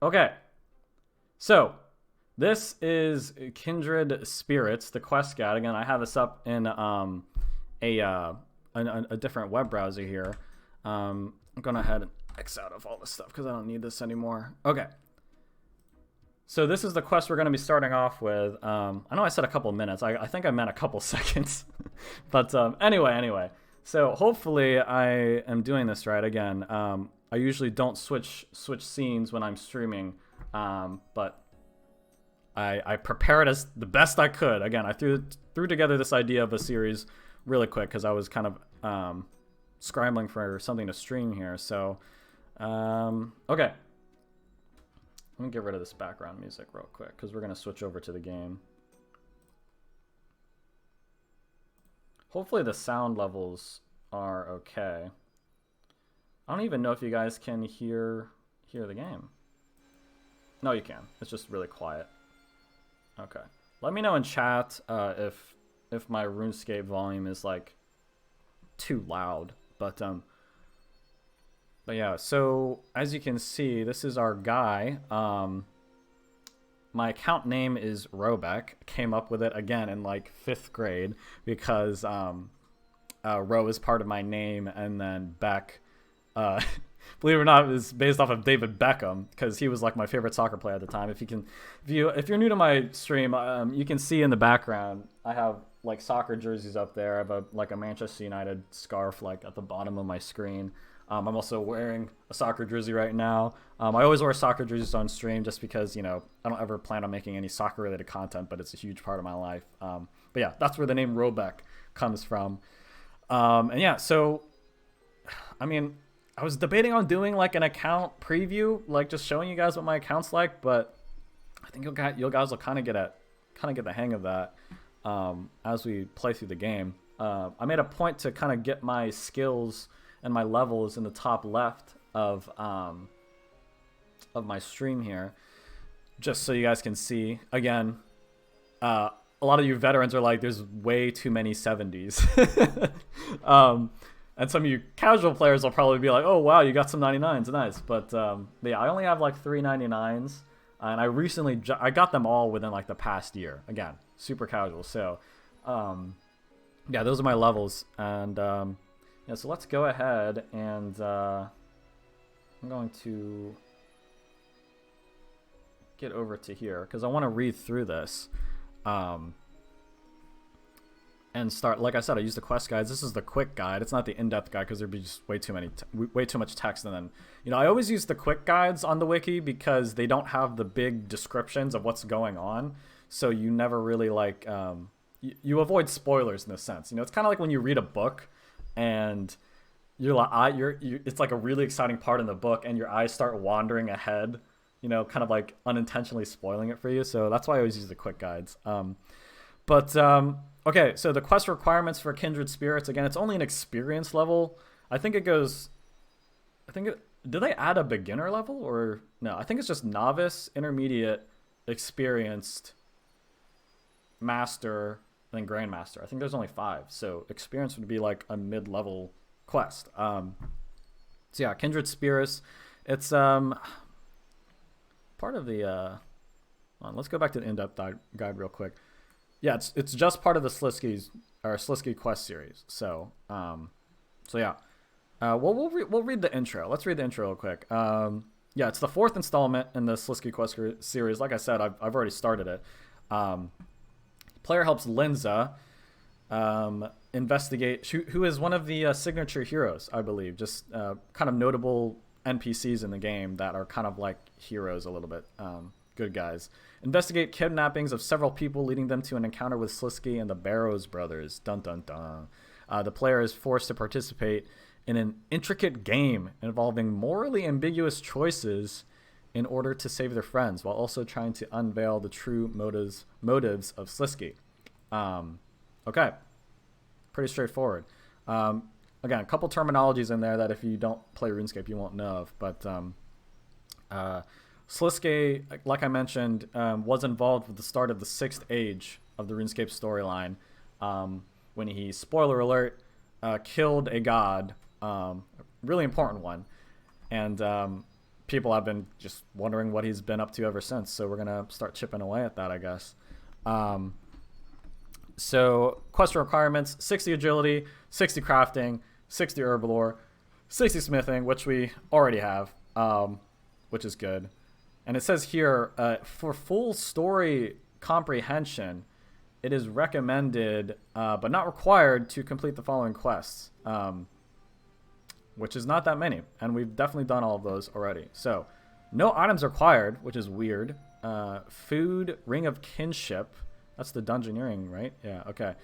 Okay, so this is Kindred Spirits, the quest guide. Again, I have this up in a, uh, a different web browser here. I'm going to head and X out of all this stuff because I don't need this anymore. Okay. So this is the quest we're going to be starting off with. I know I said a couple minutes. I think I meant a couple seconds. But anyway. So hopefully I am doing this right. Again, I usually don't switch scenes when I'm streaming, but I prepared as the best I could. Again, I threw together this idea of a series really quick because I was kind of scrambling for something to stream here. So, okay. Let me get rid of this background music real quick because we're going to switch over to the game. Hopefully the sound levels are okay. I don't even know if you guys can hear the game. No, you can. It's just really quiet. Okay. Let me know in chat if my RuneScape volume is like too loud. But yeah, so as you can see, this is our guy. My account name is Robeck. Came up with it again in like 5th grade because Ro is part of my name, and then Beck, believe it or not, is based off of David Beckham because he was like my favorite soccer player at the time. If you're new to my stream, you can see in the background I have like soccer jerseys up there. I have like a Manchester United scarf like at the bottom of my screen. I'm also wearing a soccer jersey right now. I always wear soccer jerseys on stream just because, you know, I don't ever plan on making any soccer related content, but it's a huge part of my life. But yeah, that's where the name Robeck comes from. And yeah, so, I mean, I was debating on doing like an account preview, like just showing you guys what my account's like, but I think you guys will kind of get the hang of that as we play through the game. I made a point to kind of get my skills and my levels in the top left of my stream here, just so you guys can see. Again, a lot of you veterans are like, there's way too many 70s. And some of you casual players will probably be like, oh wow, you got some 99s, nice. But yeah, I only have like 3 99s, and I recently I got them all within like the past year. Again, super casual. So yeah, those are my levels. And yeah, so let's go ahead and I'm going to get over to here because I want to read through this and start. Like I said, I use the quest guides. This is the quick guide. It's not the in-depth guide because there'd be just way too much text. And then, you know, I always use the quick guides on the wiki because they don't have the big descriptions of what's going on. So you never really like you avoid spoilers in a sense. You know, it's kind of like when you read a book and you're like it's like a really exciting part in the book and your eyes start wandering ahead, you know, kind of like unintentionally spoiling it for you. So that's why I always use the quick guides. Okay, so the quest requirements for Kindred Spirits, again, it's only an experience level. I think it goes, did they add a beginner level or no? I think it's just novice, intermediate, experienced, master, then grandmaster. I think there's only 5. So experience would be like a mid-level quest. So yeah, Kindred Spirits. It's part of the let's go back to the in-depth guide real quick. Yeah, it's just part of the Sliske quest series. So yeah. We'll read the intro. Let's read the intro real quick. Yeah, it's the 4th installment in the Sliske quest series. Like I said, I've already started it. Player helps Linza investigate, who is one of the signature heroes, I believe. Just kind of notable NPCs in the game that are kind of like heroes a little bit. Good guys. Investigate kidnappings of several people, leading them to an encounter with Sliske and the Barrows brothers. Dun dun dun. The player is forced to participate in an intricate game involving morally ambiguous choices in order to save their friends, while also trying to unveil the true motives of Sliske. Okay. Pretty straightforward. Again, a couple terminologies in there that if you don't play RuneScape, you won't know of. But Sliske, like I mentioned, was involved with the start of the 6th age of the RuneScape storyline when he, spoiler alert, killed a god, really important one. And people have been just wondering what he's been up to ever since. So we're gonna start chipping away at that, I guess. So quest requirements: 60 agility, 60 crafting, 60 herbal lore, 60 smithing, which we already have, which is good. And it says here, for full story comprehension, it is recommended, but not required, to complete the following quests, which is not that many. And we've definitely done all of those already. So no items required, which is weird. Food, ring of kinship. That's the dungeoneering, right? Yeah, okay.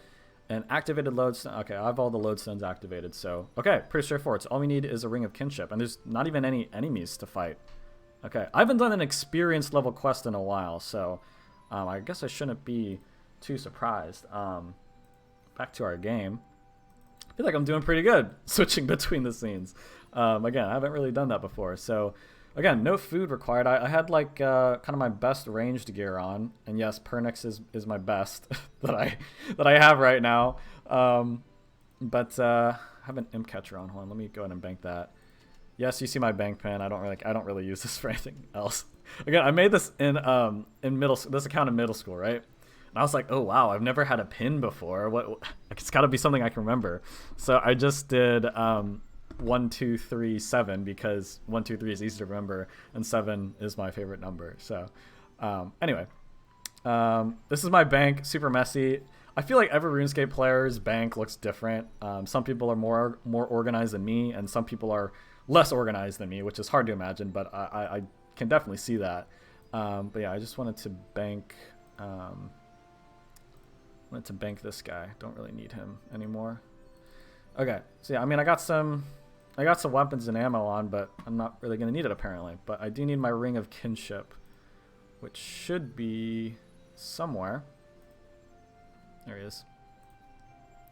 And activated lodestone. Okay, I have all the lodestones activated. So, okay, pretty straightforward. So all we need is a ring of kinship. And there's not even any enemies to fight. Okay, I haven't done an experience level quest in a while. So I guess I shouldn't be too surprised. Back to our game. I feel like I'm doing pretty good switching between the scenes. Again, I haven't really done that before. So, again, no food required. I had like kind of my best ranged gear on, and yes, Pernix is my best that I have right now. But I have an imp catcher on. Hold on, let me go ahead and bank that. Yes, you see my bank pin. I don't really use this for anything else. Again, I made this in this account in middle school, right? And I was like, oh wow, I've never had a pin before. What? It's got to be something I can remember. So I just did 1, 2, 3, 7 because 1, 2, 3 is easy to remember, and 7 is my favorite number. So anyway, this is my bank. Super messy. I feel like every RuneScape player's bank looks different. Some people are more organized than me, and some people are less organized than me, which is hard to imagine, but I can definitely see that. But yeah, I just wanted to bank. Wanted to bank this guy. Don't really need him anymore. Okay, so yeah, I mean, I got some weapons and ammo on, but I'm not really gonna need it apparently. But I do need my ring of kinship, which should be somewhere. There he is.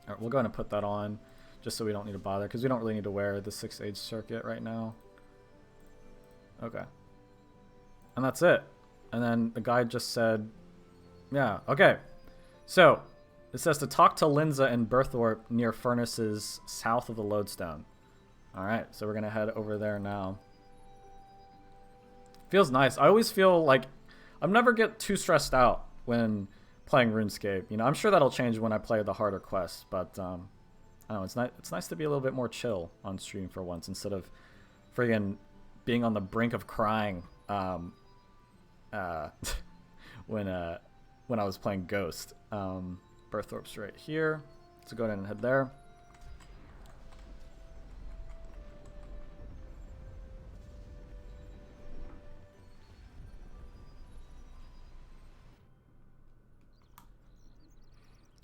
All right, we'll go ahead and put that on, just so we don't need to bother, because we don't really need to wear the 6-age circuit right now. Okay. And that's it. And then the guy just said, yeah, okay. So, it says to talk to Linza in Berthorpe near furnaces south of the lodestone. Alright, so we're going to head over there now. Feels nice. I always feel like I never get too stressed out when playing RuneScape. You know, I'm sure that'll change when I play the harder quests, but I don't know, it's nice to be a little bit more chill on stream for once instead of friggin' being on the brink of crying when I was playing Ghost. Berthorpe's right here. Let's go ahead and head there.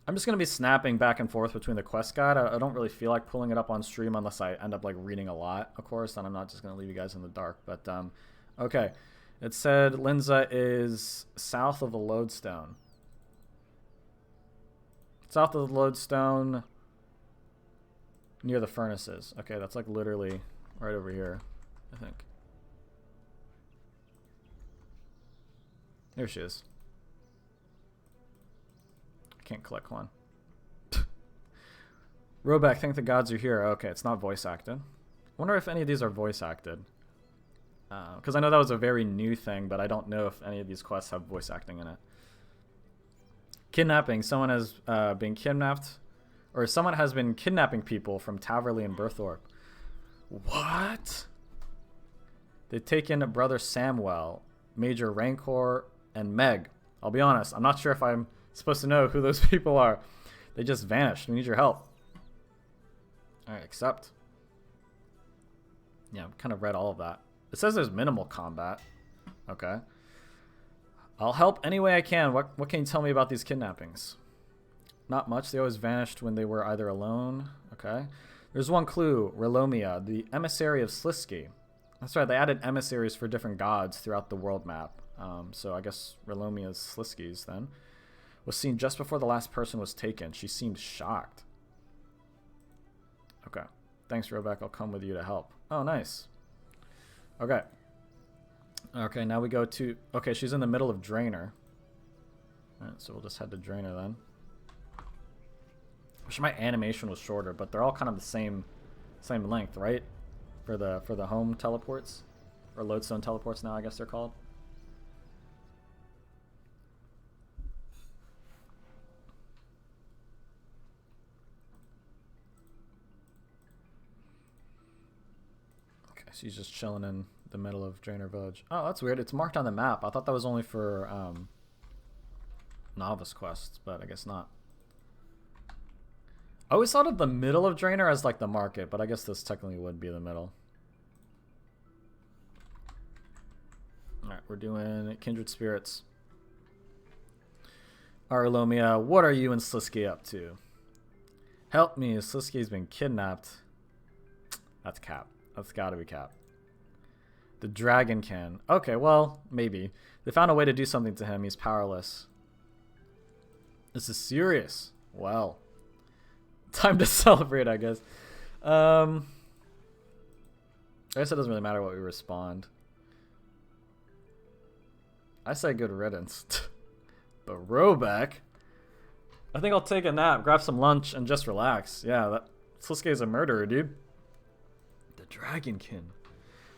I'm just going to be snapping back and forth between the quest guide. I don't really feel like pulling it up on stream unless I end up like reading a lot, of course, and I'm not just going to leave you guys in the dark. But okay, it said Linza is south of the lodestone. South of the lodestone, near the furnaces. Okay, that's like literally right over here, I think. There she is. Can't click one. Roback, thank the gods you're here. Okay, it's not voice acted. Wonder if any of these are voice acted. Because I know that was a very new thing, but I don't know if any of these quests have voice acting in it. Kidnapping. Someone has been kidnapped. Or someone has been kidnapping people from Taverley and Berthorpe. What? They've taken Brother Samwell, Major Rancor, and Meg. I'll be honest, I'm not sure if I'm supposed to know who those people are. They just vanished. We need your help. Alright, accept. Yeah, I've kind of read all of that. It says there's minimal combat. Okay. I'll help any way I can. What can you tell me about these kidnappings? Not much. They always vanished when they were either alone. Okay. There's one clue. Relomia, the emissary of Sliske. That's right. They added emissaries for different gods throughout the world map. So I guess Relomia's Sliske's then. Was seen just before the last person was taken. She seemed shocked. Okay. Thanks, Roback. I'll come with you to help. Oh, nice. Okay. Okay, now we go to... Okay, she's in the middle of Drainer. Alright, so we'll just head to Drainer then. Wish my animation was shorter, but they're all kind of the same length, right? For the home teleports. Or lodestone teleports now, I guess they're called. Okay, so he's just chilling in the middle of Draenor Village. Oh, that's weird. It's marked on the map. I thought that was only for novice quests, but I guess not. I always thought of the middle of Draenor as like the market, but I guess this technically would be the middle. Alright, we're doing Kindred Spirits. Arlomia, what are you and Sliske up to? Help me, Sliske's been kidnapped. That's cap. That's gotta be cap. The Dragonkin. Okay, well, maybe. They found a way to do something to him. He's powerless. This is serious. Well. Time to celebrate, I guess. I guess it doesn't really matter what we respond. I say good riddance. But Roback? I think I'll take a nap, grab some lunch, and just relax. Yeah, that Sliske's a murderer, dude. The Dragonkin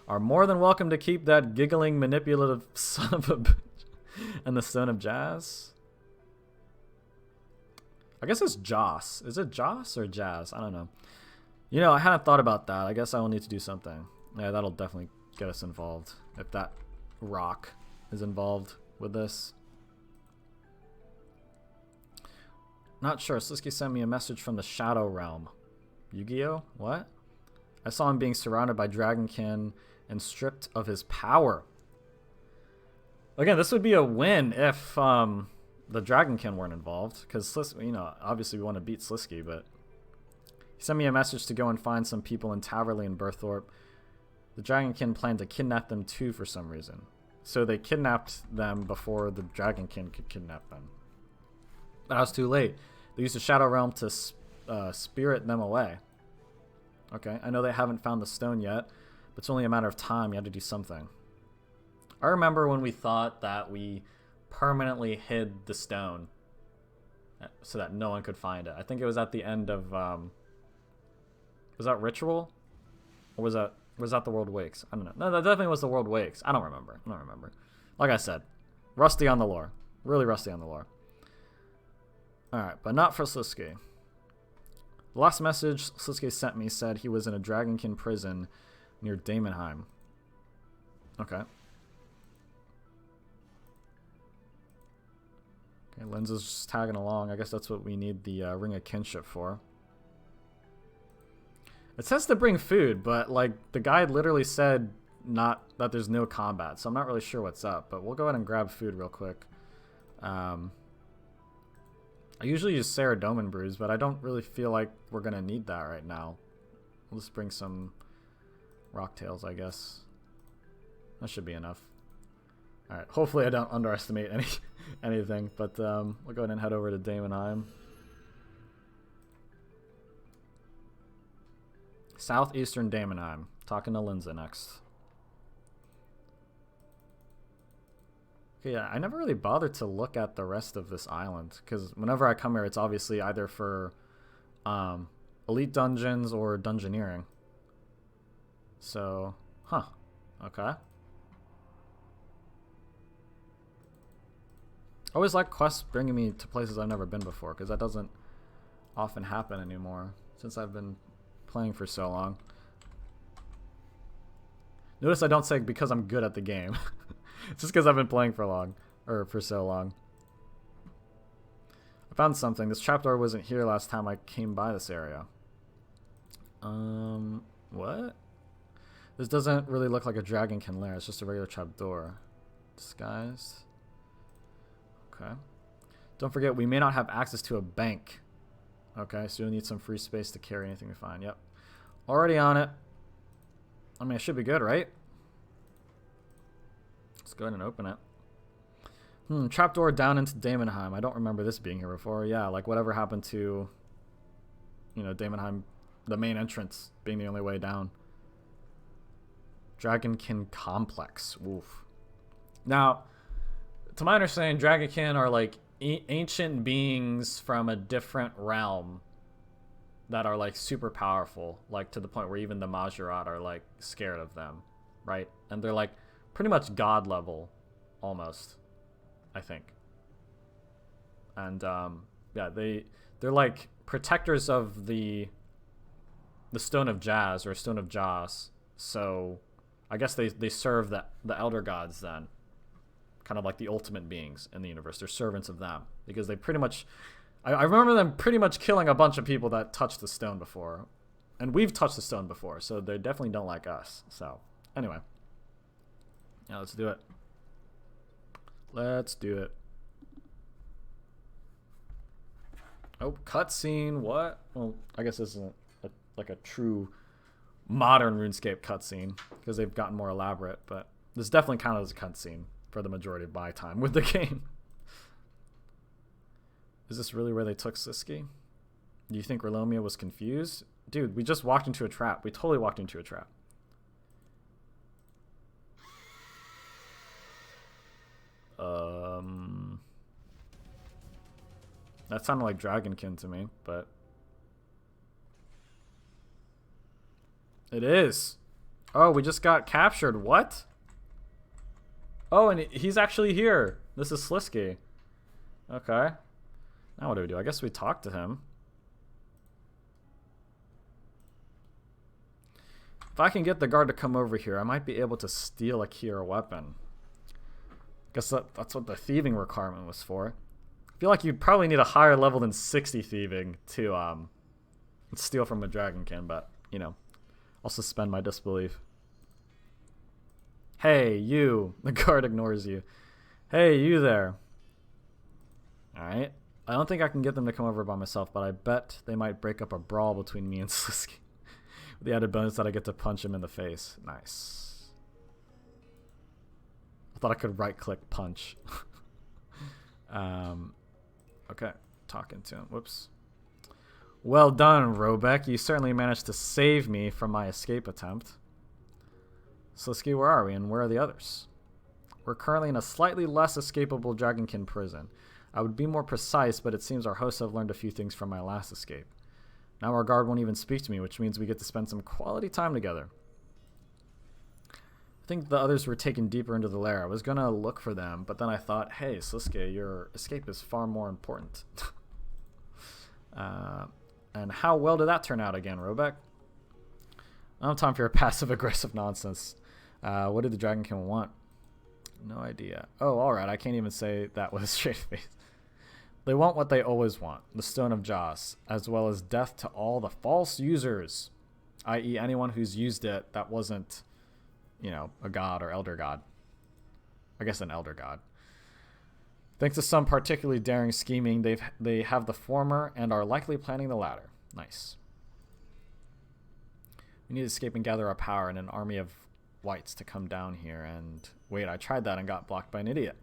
are more than welcome to keep that giggling, manipulative son of a bitch and the Stone of Jazz. I guess it's Joss. Is it Joss or Jazz? I don't know. You know, I hadn't thought about that. I guess I will need to do something. Yeah, that'll definitely get us involved. If that rock is involved with this. Not sure. Sliske sent me a message from the Shadow Realm. Yu-Gi-Oh? What? I saw him being surrounded by Dragonkin and stripped of his power. Again, this would be a win if the Dragonkin weren't involved, because you know, obviously we want to beat Sliske, but he sent me a message to go and find some people in Taverley and Burthorpe. The Dragonkin planned to kidnap them too for some reason. So they kidnapped them before the Dragonkin could kidnap them. But I was too late. They used the Shadow Realm to spirit them away. Okay, I know they haven't found the stone yet, but it's only a matter of time. You had to do something. I remember when we thought that we permanently hid the stone so that no one could find it. I think it was at the end of was that Ritual? Or was that the World Wakes? I don't know. No, that definitely was the World Wakes. I don't remember. Like I said, rusty on the lore. Really rusty on the lore. Alright, but not for Sliske. The last message Sliske sent me said he was in a Dragonkin prison near Daemonheim. Okay. Okay, Lens is just tagging along. I guess that's what we need the Ring of Kinship for. It says to bring food, but like the guide literally said not that there's no combat, so I'm not really sure what's up. But we'll go ahead and grab food real quick. I usually use Saradomin brews, but I don't really feel like we're gonna need that right now. We'll just bring some rocktails, I guess. That should be enough. Alright, hopefully I don't underestimate anything, but we'll go ahead and head over to Daemonheim. Southeastern Daemonheim. Talking to Linza next. Okay, yeah, I never really bothered to look at the rest of this island, because whenever I come here, it's obviously either for elite dungeons or dungeoneering. So, huh. Okay. I always like quests bringing me to places I've never been before, because that doesn't often happen anymore since I've been playing for so long. Notice I don't say because I'm good at the game. It's just because I've been playing for so long. I found something. This trapdoor wasn't here last time I came by this area. What? This doesn't really look like a Dragonkin lair. It's just a regular trapdoor. Disguised. Okay. Don't forget, we may not have access to a bank. Okay, so you'll need some free space to carry anything we find. Yep. Already on it. I mean, it should be good, right? Let's go ahead and open it. Trapdoor down into Daemonheim. I don't remember this being here before. Yeah, like whatever happened to, you know, Daemonheim, the main entrance being the only way down. Dragonkin Complex. Oof. Now, to my understanding, Dragonkin are like ancient beings from a different realm that are like super powerful, like to the point where even the Majorat are like scared of them. right? And they're like pretty much god level, almost, I think. And yeah, they're like protectors of the Stone of Jazz or Stone of Jas. So I guess they serve the elder gods then, kind of like the ultimate beings in the universe. They're servants of them because they pretty much. I remember them pretty much killing a bunch of people that touched the stone before, and we've touched the stone before, so they definitely don't like us. So anyway, yeah, let's do it. Let's do it. Oh, cutscene. What? Well, I guess this isn't like a true modern RuneScape cutscene because they've gotten more elaborate, but this definitely counted as a cutscene for the majority of my time with the game. Is this really where they took Sliske? Do you think Relomia was confused? Dude, we just walked into a trap. We totally walked into a trap. That sounded like Dragonkin to me, but it is. Oh, we just got captured. What? Oh, and he's actually here. This is Sliske. Okay. Now what do? I guess we talk to him. If I can get the guard to come over here, I might be able to steal a key or a weapon. Guess that's what the thieving requirement was for. I feel like you'd probably need a higher level than 60 thieving to steal from a dragonkin, but, you know, I'll suspend my disbelief. Hey, you. The guard ignores you. Hey, you there. Alright. I don't think I can get them to come over by myself, but I bet they might break up a brawl between me and Sliske. With the added bonus that I get to punch him in the face. Nice. I thought I could right-click punch. Okay. Talking to him. Whoops. Well done, Robeck. You certainly managed to save me from my escape attempt. Sliske, where are we, and where are the others? We're currently in a slightly less escapable Dragonkin prison. I would be more precise, but it seems our hosts have learned a few things from my last escape. Now our guard won't even speak to me, which means we get to spend some quality time together. I think the others were taken deeper into the lair. I was going to look for them, but then I thought, hey, Sliske, your escape is far more important. And how well did that turn out again, Robeck? I don't have time for your passive-aggressive nonsense. What did the Dragonkin want? No idea. Oh, alright, I can't even say that with a straight face. They want what they always want, the Stone of Jas, as well as death to all the false users, i.e. anyone who's used it that wasn't, you know, a god or elder god. I guess an elder god. Thanks to some particularly daring scheming, they have the former and are likely planning the latter. Nice. We need to escape and gather our power in an army of whites to come down here and... Wait, I tried that and got blocked by an idiot.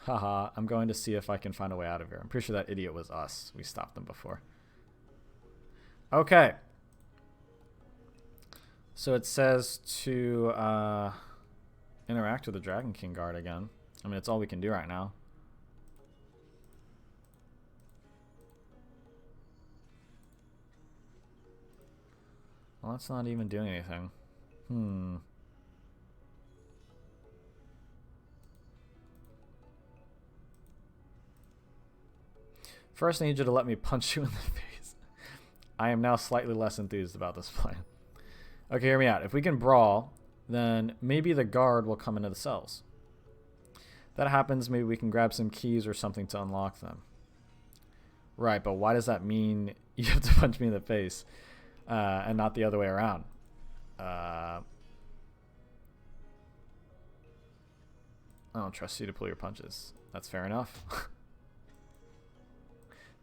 Haha, I'm going to see if I can find a way out of here. I'm pretty sure that idiot was us. We stopped them before. Okay. So it says to interact with the Dragon King guard again. I mean, it's all we can do right now. Well, that's not even doing anything. First, I need you to let me punch you in the face. I am now slightly less enthused about this plan. Okay, hear me out. If we can brawl, then maybe the guard will come into the cells. If that happens, maybe we can grab some keys or something to unlock them. Right, but why does that mean you have to punch me in the face and not the other way around? I don't trust you to pull your punches. That's fair enough.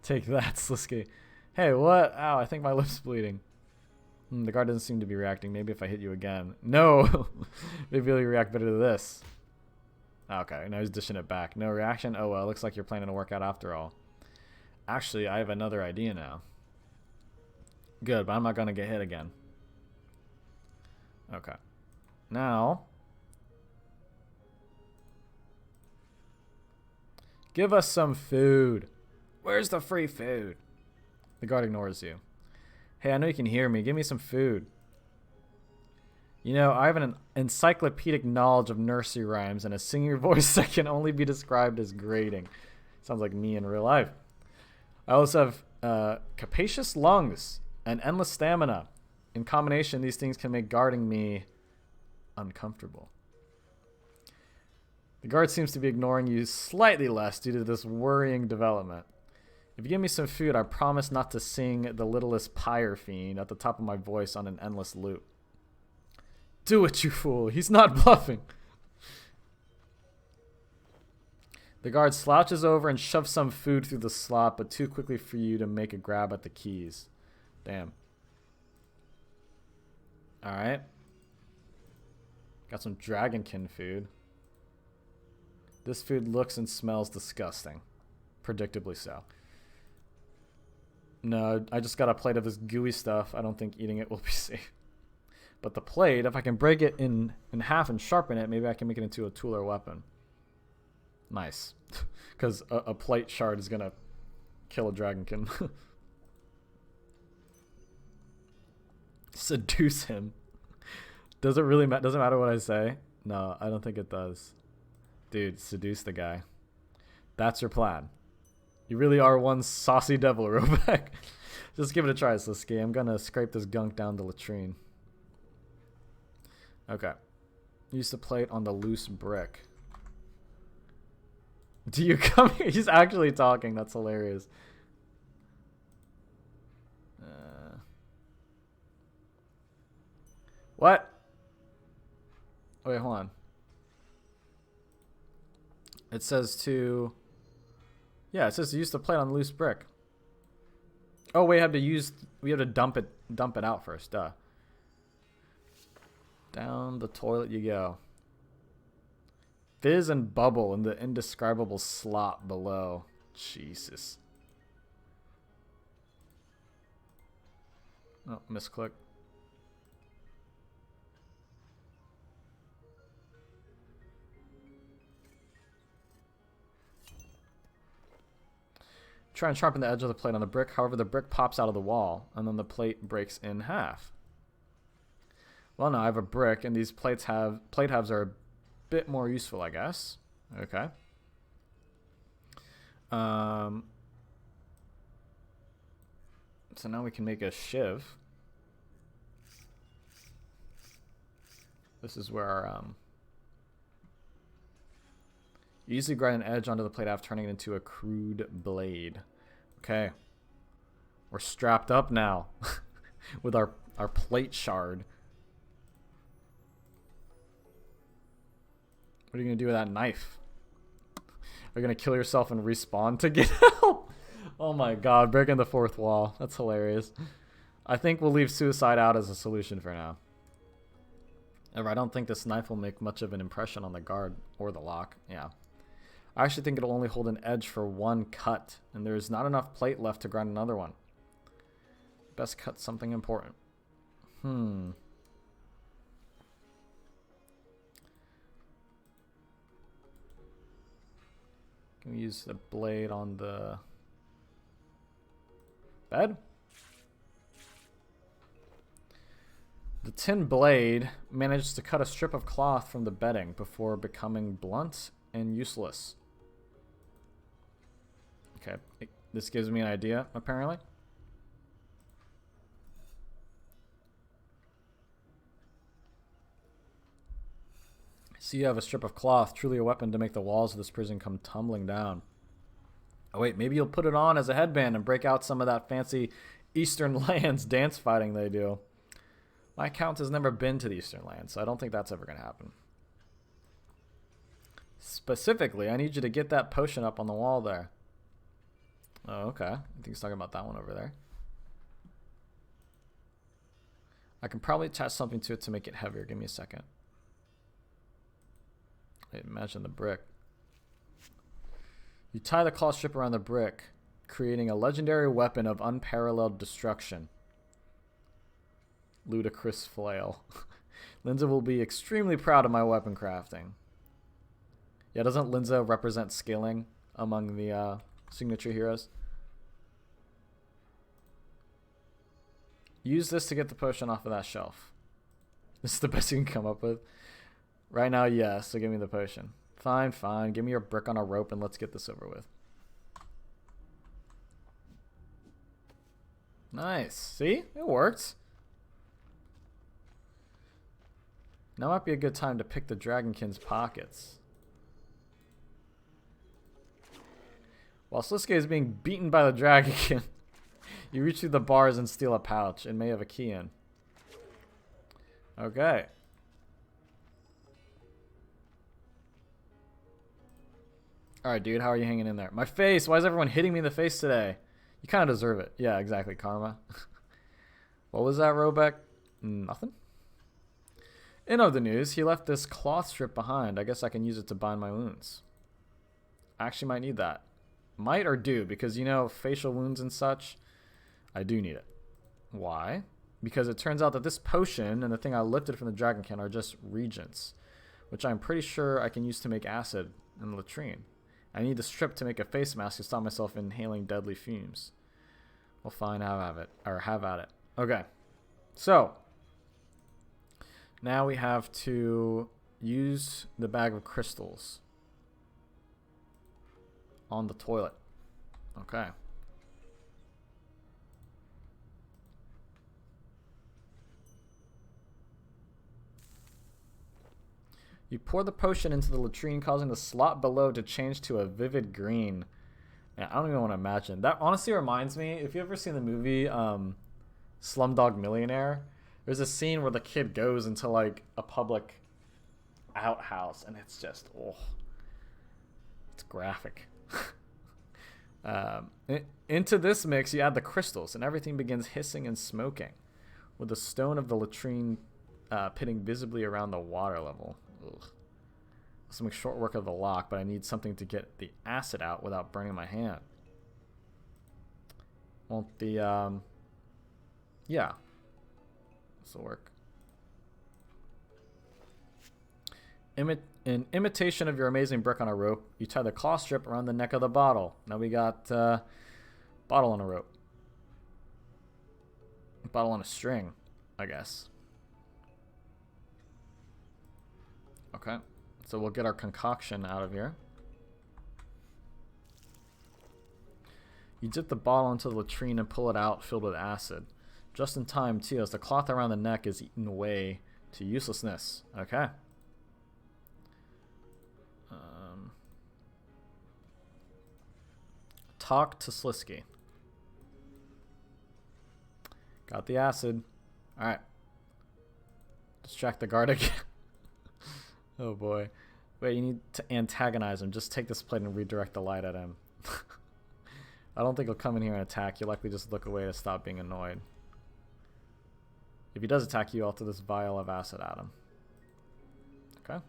Take that, Sliske. Hey, what? Ow, I think my lip's bleeding. The guard doesn't seem to be reacting. Maybe if I hit you again. No! Maybe he'll react better to this. Okay, now he's dishing it back. No reaction? Oh, well, looks like you're planning to work out after all. Actually, I have another idea now. Good, but I'm not going to get hit again. Okay. Now... give us some food. Where's the free food? The guard ignores you. Hey, I know you can hear me. Give me some food. You know, I have an encyclopedic knowledge of nursery rhymes and a singing voice that can only be described as grating. Sounds like me in real life. I also have capacious lungs and endless stamina. In combination, these things can make guarding me uncomfortable. The guard seems to be ignoring you slightly less due to this worrying development. If you give me some food, I promise not to sing the littlest pyre fiend at the top of my voice on an endless loop. Do it, you fool. He's not bluffing. The guard slouches over and shoves some food through the slot, but too quickly for you to make a grab at the keys. Damn. Alright. Got some dragonkin food. This food looks and smells disgusting. Predictably so. No, I just got a plate of this gooey stuff. I don't think eating it will be safe. But the plate, if I can break it in half and sharpen it, maybe I can make it into a tool or weapon. Nice. Because a plate shard is going to kill a dragonkin. Seduce him. Does it really matter? Doesn't matter what I say? No, I don't think it does. Dude, seduce the guy. That's your plan. You really are one saucy devil, Roback. Just give it a try, Sliske. I'm gonna scrape this gunk down the latrine. Okay. Use the plate on the loose brick. Do you come here? He's actually talking. That's hilarious. What? Wait, hold on. It says to... Yeah, it says to use the plate on the loose brick. Oh, we have to dump it out first. Duh. Down the toilet you go. Fizz and bubble in the indescribable slop below. Jesus. Oh, misclick. Try and sharpen the edge of the plate on the brick. However, the brick pops out of the wall, and then the plate breaks in half. Well, now I have a brick, and these plate halves are a bit more useful, I guess. Okay. So now we can make a shiv. This is where our you easily grind an edge onto the plate after turning it into a crude blade. Okay. We're strapped up now with our plate shard. What are you going to do with that knife? Are you going to kill yourself and respawn to get help? Oh my god, breaking the fourth wall. That's hilarious. I think we'll leave suicide out as a solution for now. However, I don't think this knife will make much of an impression on the guard or the lock. Yeah. I actually think it'll only hold an edge for one cut, and there's not enough plate left to grind another one. Best cut something important. Can we use the blade on the bed? The tin blade managed to cut a strip of cloth from the bedding before becoming blunt and useless. Okay, this gives me an idea, apparently. So you have a strip of cloth, truly a weapon to make the walls of this prison come tumbling down. Oh wait, maybe you'll put it on as a headband and break out some of that fancy Eastern Lands dance fighting they do. My account has never been to the Eastern Lands, so I don't think that's ever going to happen. Specifically, I need you to get that potion up on the wall there. Oh, okay. I think he's talking about that one over there. I can probably attach something to it to make it heavier. Give me a second. Wait, imagine the brick. You tie the cloth strip around the brick, creating a legendary weapon of unparalleled destruction. Ludicrous flail. Linza will be extremely proud of my weapon crafting. Yeah, doesn't Linza represent scaling among the signature heroes? Use this to get the potion off of that shelf. This is the best you can come up with. Right now, yes. So give me the potion. Fine, fine. Give me your brick on a rope and let's get this over with. Nice. See? It worked. Now might be a good time to pick the Dragonkin's pockets. While Sliske is being beaten by the Dragonkin, you reach through the bars and steal a pouch. It may have a key in. Okay. Alright, dude. How are you hanging in there? My face! Why is everyone hitting me in the face today? You kind of deserve it. Yeah, exactly. Karma. What was that, Robeck? Nothing? In other news, he left this cloth strip behind. I guess I can use it to bind my wounds. I actually might need that. Might or do, because, you know, facial wounds and such, I do need it. Why? Because it turns out that this potion and the thing I lifted from the Dragonkin are just regents, which I'm pretty sure I can use to make acid in the latrine. I need the strip to make a face mask to stop myself inhaling deadly fumes. Well, fine, have at it. Okay, so now we have to use the bag of crystals on the toilet. Okay. You pour the potion into the latrine, causing the slot below to change to a vivid green. Man, I don't even want to imagine. That honestly reminds me, if you ever seen the movie Slumdog Millionaire, there's a scene where the kid goes into like a public outhouse and it's just, oh, it's graphic. Into this mix, you add the crystals and everything begins hissing and smoking, with the stone of the latrine pitting visibly around the water level. Ugh. This will make short work of the lock, but I need something to get the acid out without burning my hand. Won't the, yeah. This will work. In imitation of your amazing brick on a rope, you tie the cloth strip around the neck of the bottle. Now we got bottle on a rope. Bottle on a string, I guess. Okay, so we'll get our concoction out of here. You dip the bottle into the latrine and pull it out filled with acid. Just in time, too, as the cloth around the neck is eaten away to uselessness. Okay. Talk to Sliske. Got the acid. Alright. Distract the guard again. Oh boy. Wait, you need to antagonize him. Just take this plate and redirect the light at him. I don't think he'll come in here and attack. You'll likely just look away to stop being annoyed. If he does attack you, I'll throw this vial of acid at him. Okay.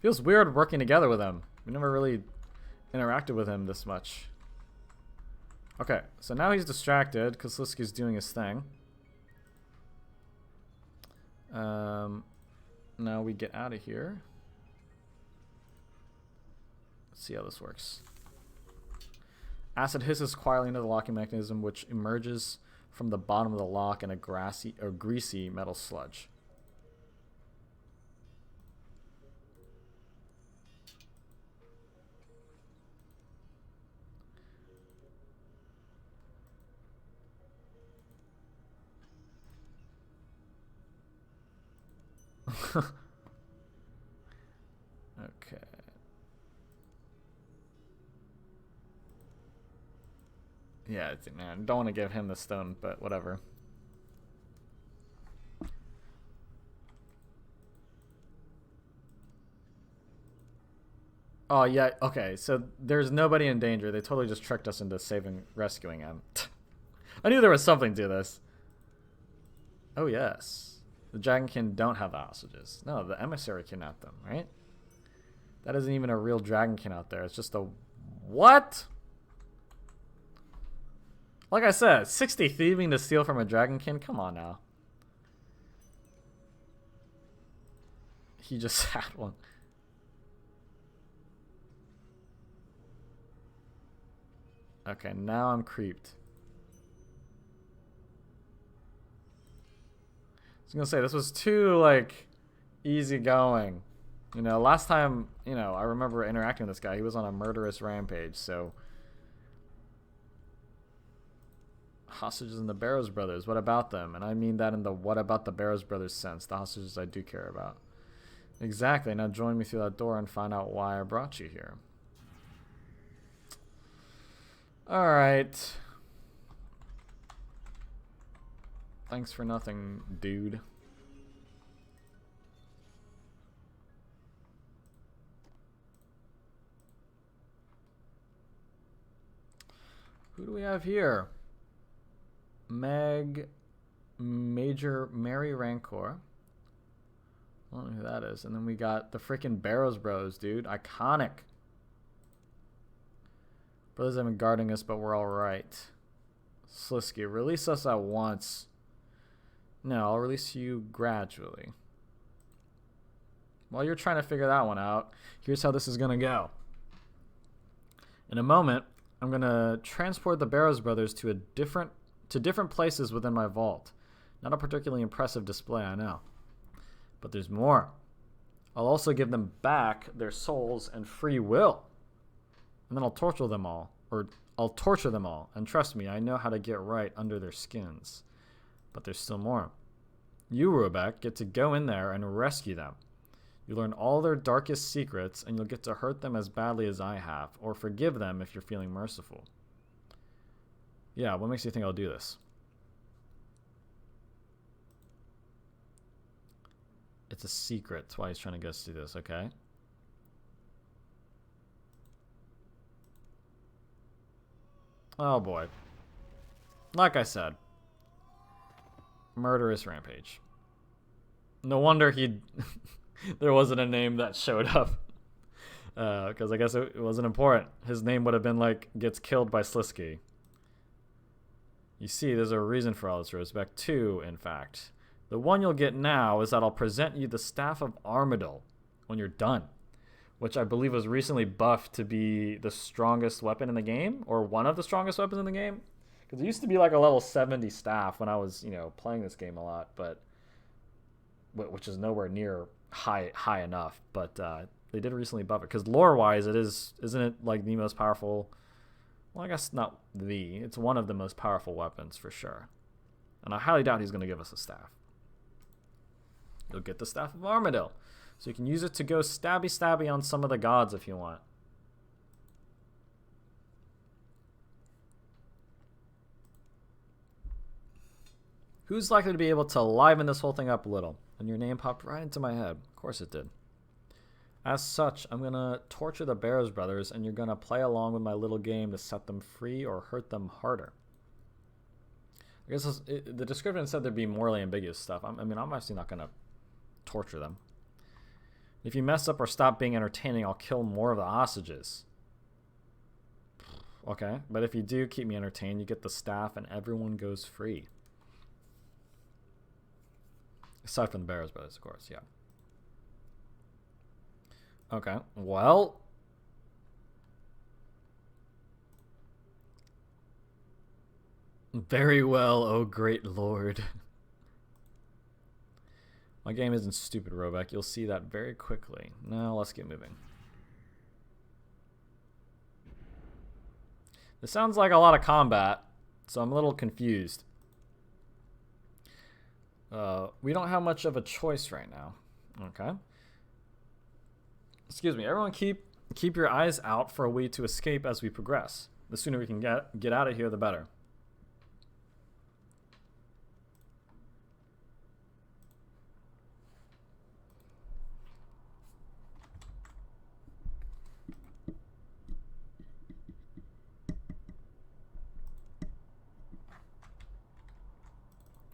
Feels weird working together with him. We never really interacted with him this much. Okay, so now he's distracted because Sliske's doing his thing. Now we get out of here. Let's see how this works. Acid hisses quietly into the locking mechanism, which emerges from the bottom of the lock in a greasy metal sludge. Okay. Yeah, man, don't want to give him the stone, but whatever. Oh, yeah, okay, so there's nobody in danger. They totally just tricked us into rescuing him. I knew there was something to this. Oh, yes. The Dragonkin don't have the hostages. No, the emissary kidnapped them, right? That isn't even a real Dragonkin out there. It's just a... What? Like I said, 60 thieving to steal from a Dragonkin? Come on now. He just had one. Okay, now I'm creeped. was gonna say, this was too, like, easy going. You know, last time, you know, I remember interacting with this guy. He was on a murderous rampage, so... Hostages and the Barrows Brothers, what about them? And I mean that in the what about the Barrows Brothers sense. The hostages I do care about. Exactly. Now join me through that door and find out why I brought you here. Alright. Thanks for nothing, dude. Who do we have here? Major Mary Rancor. I don't know who that is. And then we got the freaking Barrows Bros, dude. Iconic. Brothers have been guarding us, but we're alright. Sliske, release us at once. No, I'll release you gradually. While you're trying to figure that one out, here's how this is going to go. In a moment, I'm going to transport the Barrows Brothers to different places within my vault. Not a particularly impressive display, I know. But there's more. I'll also give them back their souls and free will. And then I'll torture them all. And trust me, I know how to get right under their skins. But there's still more. You, Robeck, get to go in there and rescue them. You learn all their darkest secrets, and you'll get to hurt them as badly as I have, or forgive them if you're feeling merciful. Yeah, what makes you think I'll do this? It's a secret. That's why he's trying to get us to do this, okay? Oh boy. Like I said. Murderous rampage. No wonder he... there wasn't a name that showed up. Because I guess it wasn't important. His name would have been like, gets killed by Sliske. You see, there's a reason for all this, Rosebeck. Two, in fact. The one you'll get now is that I'll present you the Staff of Armadyl when you're done. Which I believe was recently buffed to be the strongest weapon in the game. Or one of the strongest weapons in the game. Because it used to be like a level 70 staff when I was, you know, playing this game a lot. But which is nowhere near high enough. But they did recently buff it. Because lore-wise, isn't it like the most powerful... Well, I guess not it's one of the most powerful weapons for sure. And I highly doubt he's going to give us a staff. You'll get the Staff of Armadyl. So you can use it to go stabby on some of the gods if you want. Who's likely to be able to liven this whole thing up a little? And your name popped right into my head. Of course it did. As such, I'm going to torture the Barrows Brothers, and you're going to play along with my little game to set them free or hurt them harder. I guess the description said there'd be morally ambiguous stuff. I mean, I'm actually not going to torture them. If you mess up or stop being entertaining, I'll kill more of the hostages. Okay, but if you do keep me entertained, you get the staff and everyone goes free. Aside from the Barrows Brothers, of course, yeah. Okay, well... Very well, oh great lord. My game isn't stupid, Robeck. You'll see that very quickly. Now, let's get moving. This sounds like a lot of combat, so I'm a little confused. We don't have much of a choice right now. Okay. Excuse me. Everyone keep your eyes out for a way to escape as we progress. The sooner we can get out of here, the better.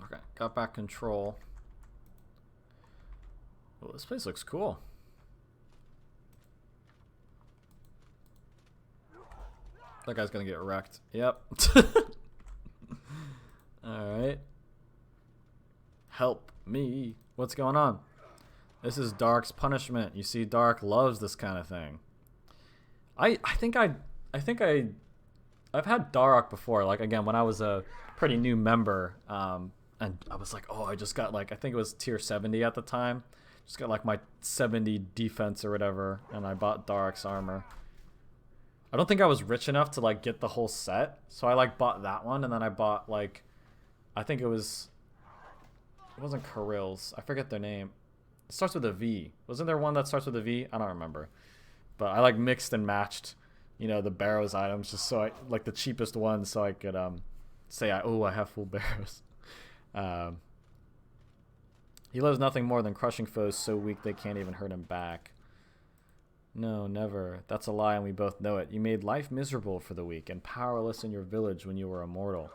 Okay, got back control. Oh, this place looks cool. That guy's gonna get wrecked. Yep. Alright. Help me. What's going on? This is Dark's punishment. You see, Dark loves this kind of thing. I've had Dark before, like again when I was a pretty new member, and And I was like, oh, I just got like, I think it was tier 70 at the time. Just got like my 70 defense or whatever, and I bought Dark's armor. I don't think I was rich enough to like get the whole set, so I like bought that one, and then I bought like, I think it wasn't Kirill's. I forget their name. It starts with a V. Wasn't there one that starts with a V? I don't remember. But I like mixed and matched, you know, the Barrows items just so I like the cheapest one so I could say I have full Barrows. He loves nothing more than crushing foes so weak they can't even hurt him back. No, never. That's a lie and we both know it. You made life miserable for the weak and powerless in your village when you were immortal.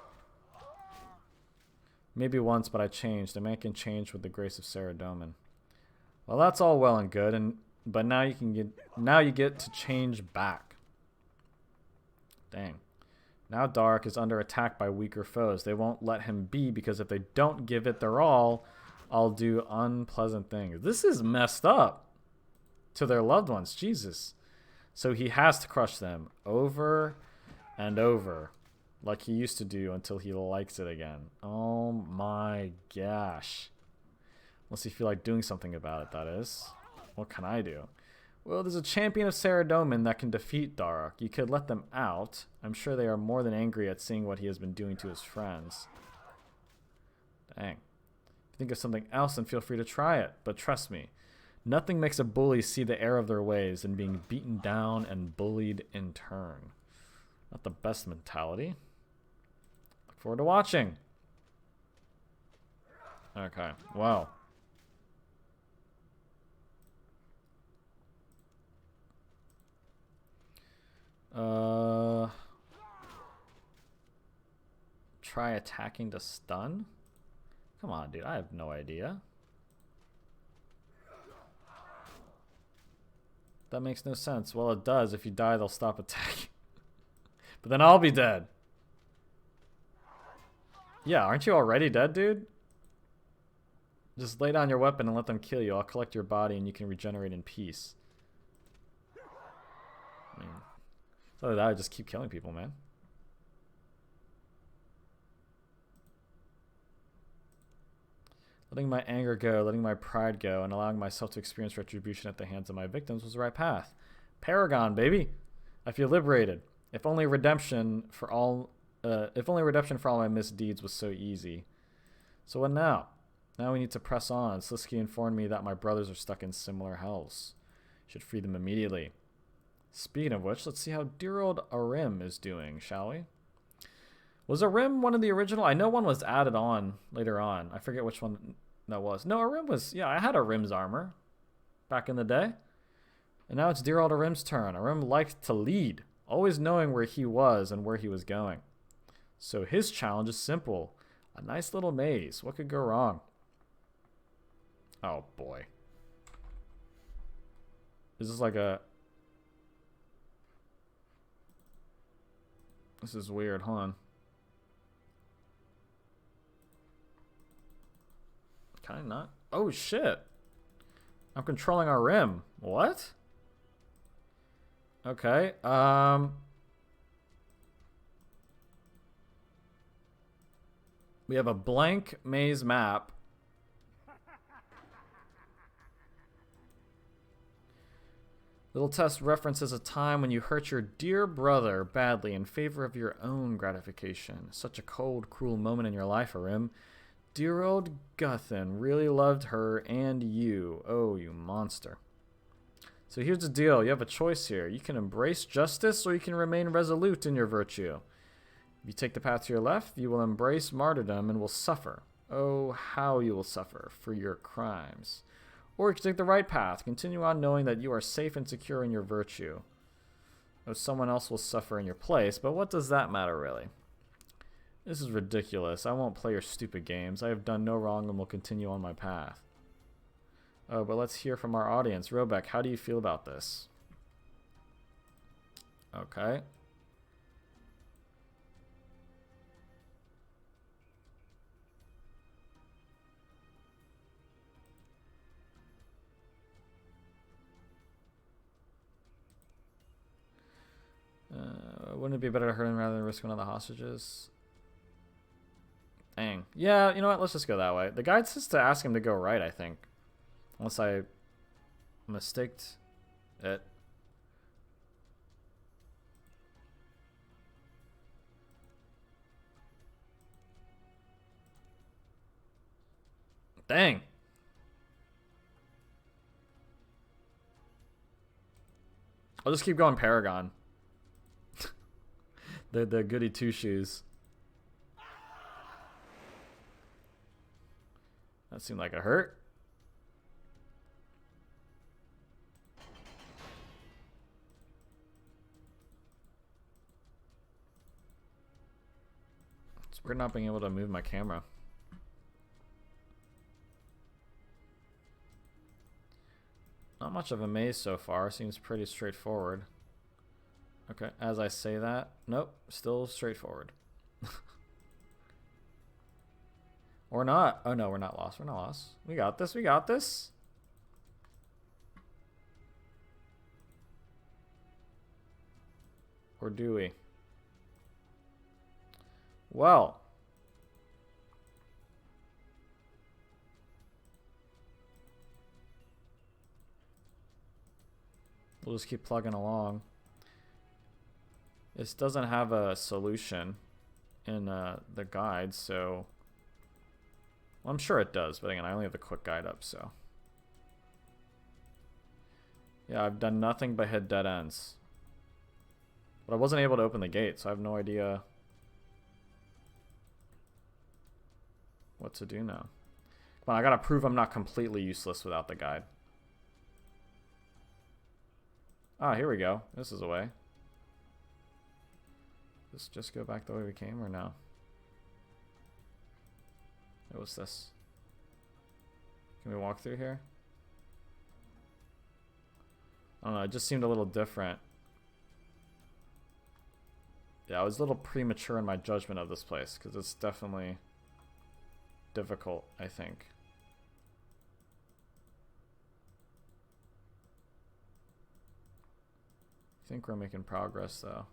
Maybe once, but I changed. A man can change with the grace of Saradomin. Well, that's all well and good, but now you get to change back. Dang. Now Dark is under attack by weaker foes. They won't let him be because if they don't give it their all, I'll do unpleasant things. This is messed up to their loved ones. Jesus. So he has to crush them over and over like he used to do until he likes it again. Oh my gosh. Unless you feel like doing something about it, that is. What can I do? Well, there's a champion of Saradomin that can defeat Dark. You could let them out. I'm sure they are more than angry at seeing what he has been doing to his friends. Dang. If you think of something else, then feel free to try it. But trust me, nothing makes a bully see the error of their ways than being beaten down and bullied in turn. Not the best mentality. Look forward to watching. Okay. Wow. Try attacking to stun? Come on, dude. I have no idea. That makes no sense. Well, it does. If you die, they'll stop attacking. But then I'll be dead. Yeah, aren't you already dead, dude? Just lay down your weapon and let them kill you. I'll collect your body and you can regenerate in peace. I mean, other than that, I just keep killing people, man. Letting my anger go, letting my pride go, and allowing myself to experience retribution at the hands of my victims was the right path. Paragon, baby! I feel liberated. If only redemption for all my misdeeds was so easy. So what now? Now we need to press on. Sliske informed me that my brothers are stuck in similar hells. Should free them immediately. Speaking of which, let's see how dear old Arim is doing, shall we? Was Arim one of the original? I know one was added on later on. I forget which one that was. No, Arim was... Yeah, I had Arim's armor back in the day. And now it's dear old Arim's turn. Arim liked to lead, always knowing where he was and where he was going. So his challenge is simple. A nice little maze. What could go wrong? Oh, boy. Is this like a... This is weird. Hold on. Can I not? Oh, shit. I'm controlling our rim. What? Okay. We have a blank maze map. Little test references a time when you hurt your dear brother badly in favor of your own gratification. Such a cold, cruel moment in your life, Arim. Dear old Guthin really loved her and you. Oh, you monster. So here's the deal. You have a choice here. You can embrace justice or you can remain resolute in your virtue. If you take the path to your left, you will embrace martyrdom and will suffer. Oh, how you will suffer for your crimes. Or you can take the right path. Continue on knowing that you are safe and secure in your virtue. Though someone else will suffer in your place, but what does that matter really? This is ridiculous. I won't play your stupid games. I have done no wrong and will continue on my path. Oh, but let's hear from our audience. Robeck, how do you feel about this? Okay. Wouldn't it be better to hurt him rather than risk one of the hostages? Dang. Yeah, you know what? Let's just go that way. The guide says to ask him to go right, I think. Unless I mistaked it. Dang. I'll just keep going Paragon. the goody two shoes. That seemed like it hurt. It's weird not being able to move my camera. Not much of a maze so far. Seems pretty straightforward. Okay, as I say that, nope, still straightforward. Or not. Oh no, we're not lost. We're not lost. We got this. We got this. Or do we? Well. We'll just keep plugging along. This doesn't have a solution in the guide, so... Well, I'm sure it does, but again, I only have the quick guide up, so... Yeah, I've done nothing but hit dead ends. But I wasn't able to open the gate, so I have no idea what to do now. Come on, I gotta prove I'm not completely useless without the guide. Ah, here we go. This is a way. Let's just go back the way we came, or no? What's this? Can we walk through here? I don't know, it just seemed a little different. Yeah, I was a little premature in my judgment of this place, because it's definitely difficult, I think. I think we're making progress, though.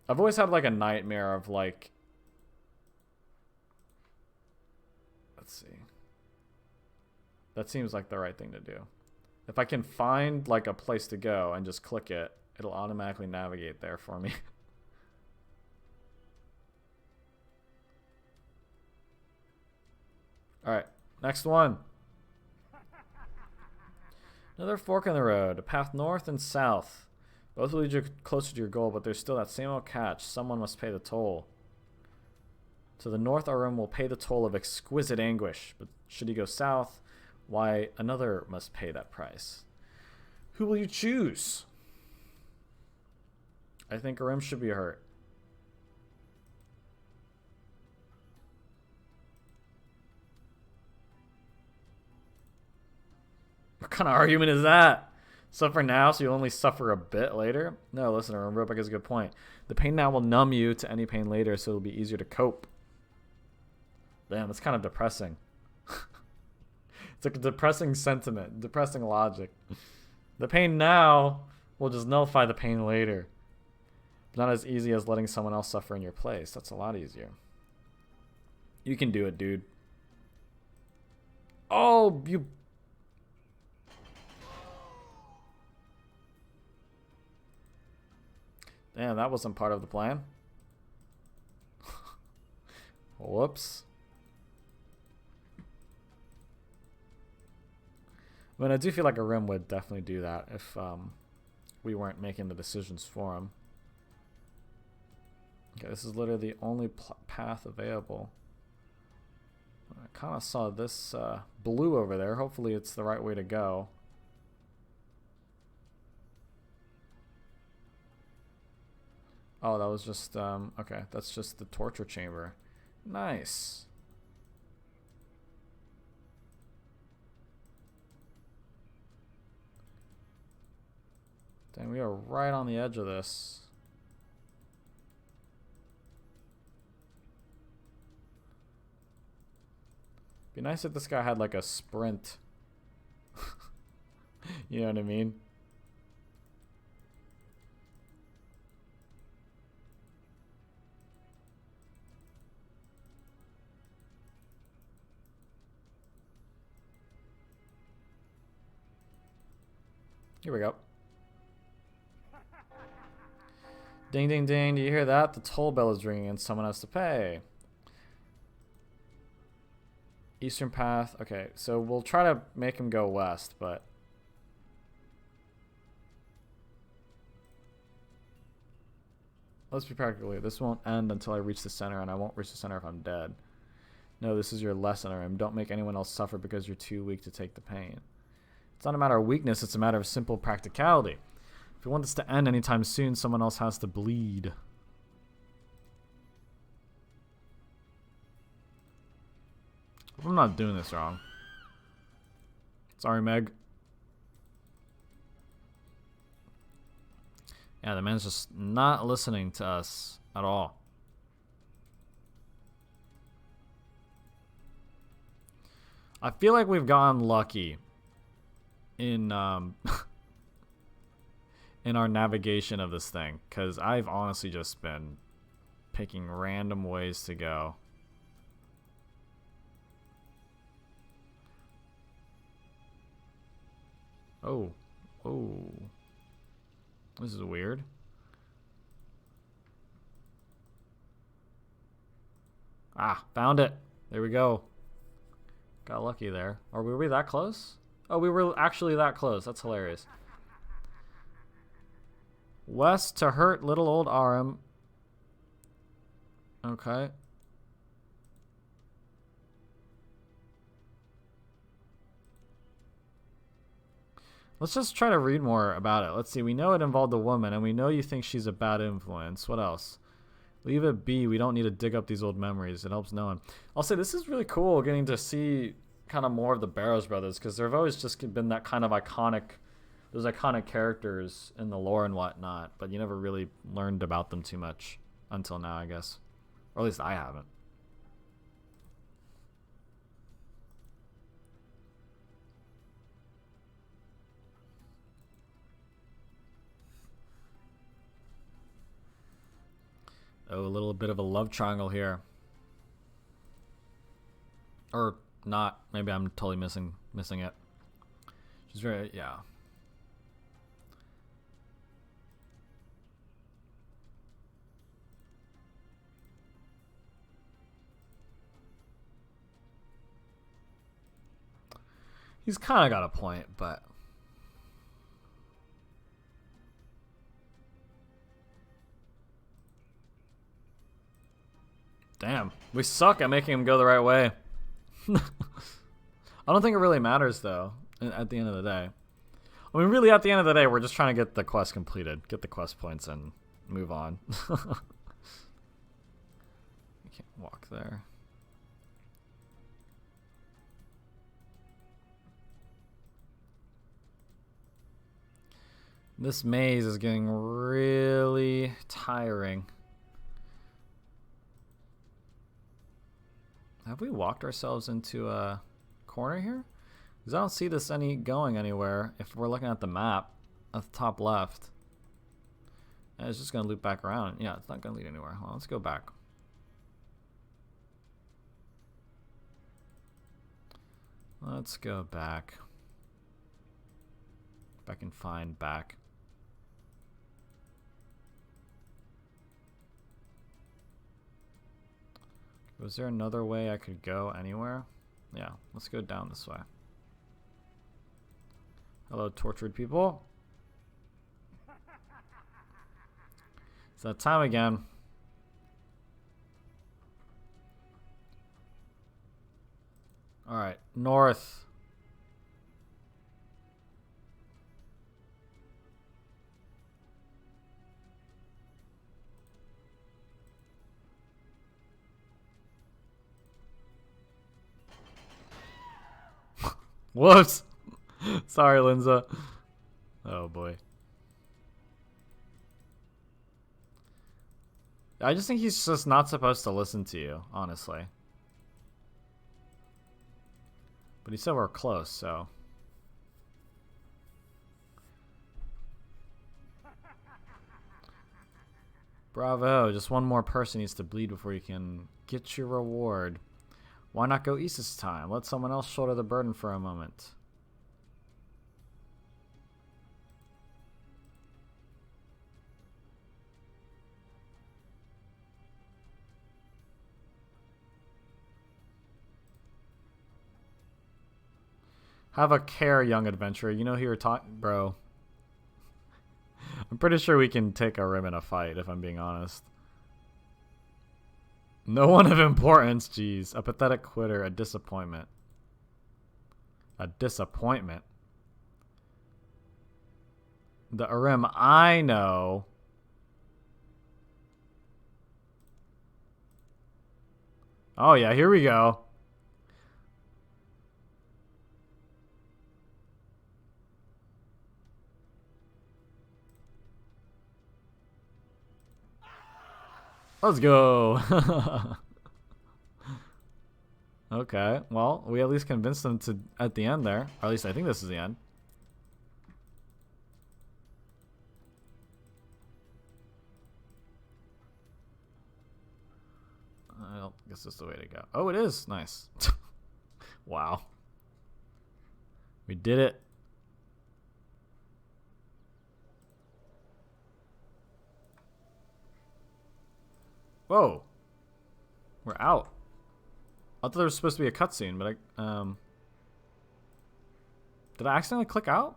I've always had, like, a nightmare of, like... Let's see. That seems like the right thing to do. If I can find, like, a place to go and just click it, it'll automatically navigate there for me. Alright, next one. Another fork in the road. A path north and south. Both will lead you closer to your goal, but there's still that same old catch. Someone must pay the toll. To the north, our room will pay the toll of exquisite anguish. But should he go south, why, another must pay that price. Who will you choose? I think Arim should be hurt. What kind of argument is that? Suffer now so you only suffer a bit later? No, listen, Arim Roback has a good point. The pain now will numb you to any pain later, so it'll be easier to cope. Damn, that's kind of depressing. It's like a depressing sentiment, depressing logic. The pain now will just nullify the pain later. But not as easy as letting someone else suffer in your place. That's a lot easier. You can do it, dude. Oh, you... Damn, that wasn't part of the plan. Whoops. I mean, I do feel like Arim would definitely do that if we weren't making the decisions for him. Okay, this is literally the only path available. I kind of saw this blue over there. Hopefully it's the right way to go. Oh, that was just, okay, that's just the torture chamber. Nice. Dang, we are right on the edge of this. Be nice if this guy had like a sprint. You know what I mean? Here we go. Ding, ding, ding. Do you hear that? The toll bell is ringing and someone has to pay. Eastern path. Okay, so we'll try to make him go west, but... let's be practical here. This won't end until I reach the center, and I won't reach the center if I'm dead. No, this is your lesson, Arim. Don't make anyone else suffer because you're too weak to take the pain. It's not a matter of weakness, it's a matter of simple practicality. If you want this to end anytime soon, someone else has to bleed. Hope I'm not doing this wrong. Sorry, Meg. Yeah, the man's just not listening to us at all. I feel like we've gotten lucky in in our navigation of this thing, because I've honestly just been picking random ways to go. Oh. This is weird. Ah, found it. There we go. Got lucky there. Or were we that close? Oh, we were actually that close. That's hilarious. West to hurt little old Arim. Okay. Let's just try to read more about it. Let's see. We know it involved a woman, and we know you think she's a bad influence. What else? Leave it be. We don't need to dig up these old memories. It helps no one. I'll say this is really cool getting to see kind of more of the Barrows brothers, because they've always just been that kind of iconic, those iconic characters in the lore and whatnot, but you never really learned about them too much until now, I guess. Or at least I haven't. Oh, a little bit of a love triangle here. Or not. Maybe I'm totally missing it. She's very, yeah. He's kind of got a point, but... damn, we suck at making him go the right way. I don't think it really matters, though, at the end of the day. I mean, really, at the end of the day, we're just trying to get the quest completed, get the quest points, and move on. You can't walk there. This maze is getting really tiring. Have we walked ourselves into a corner here? Because I don't see this going anywhere if we're looking at the map at the top left. And it's just going to loop back around. Yeah, it's not going to lead anywhere. Well, let's go back. Let's go back. If I can find back. Was there another way I could go anywhere? Yeah, let's go down this way. Hello, tortured people. It's that time again. Alright, north. Whoops. Sorry, Linza. Oh boy. I just think he's just not supposed to listen to you, honestly. But he said we're close, so. Bravo. Just one more person needs to bleed before you can get your reward. Why not go east this time? Let someone else shoulder the burden for a moment. Have a care, young adventurer. You know who you're talking, bro. I'm pretty sure we can take a rim in a fight, if I'm being honest. No one of importance, jeez. A pathetic quitter, a disappointment. A disappointment. The Arim I know. Oh yeah, here we go. Let's go. Okay, well, we at least convinced them to at the end there. Or at least I think this is the end. I guess this is the way to go. Oh, it is. Nice. Wow. We did it. Whoa. We're out. I thought there was supposed to be a cutscene, but did I accidentally click out?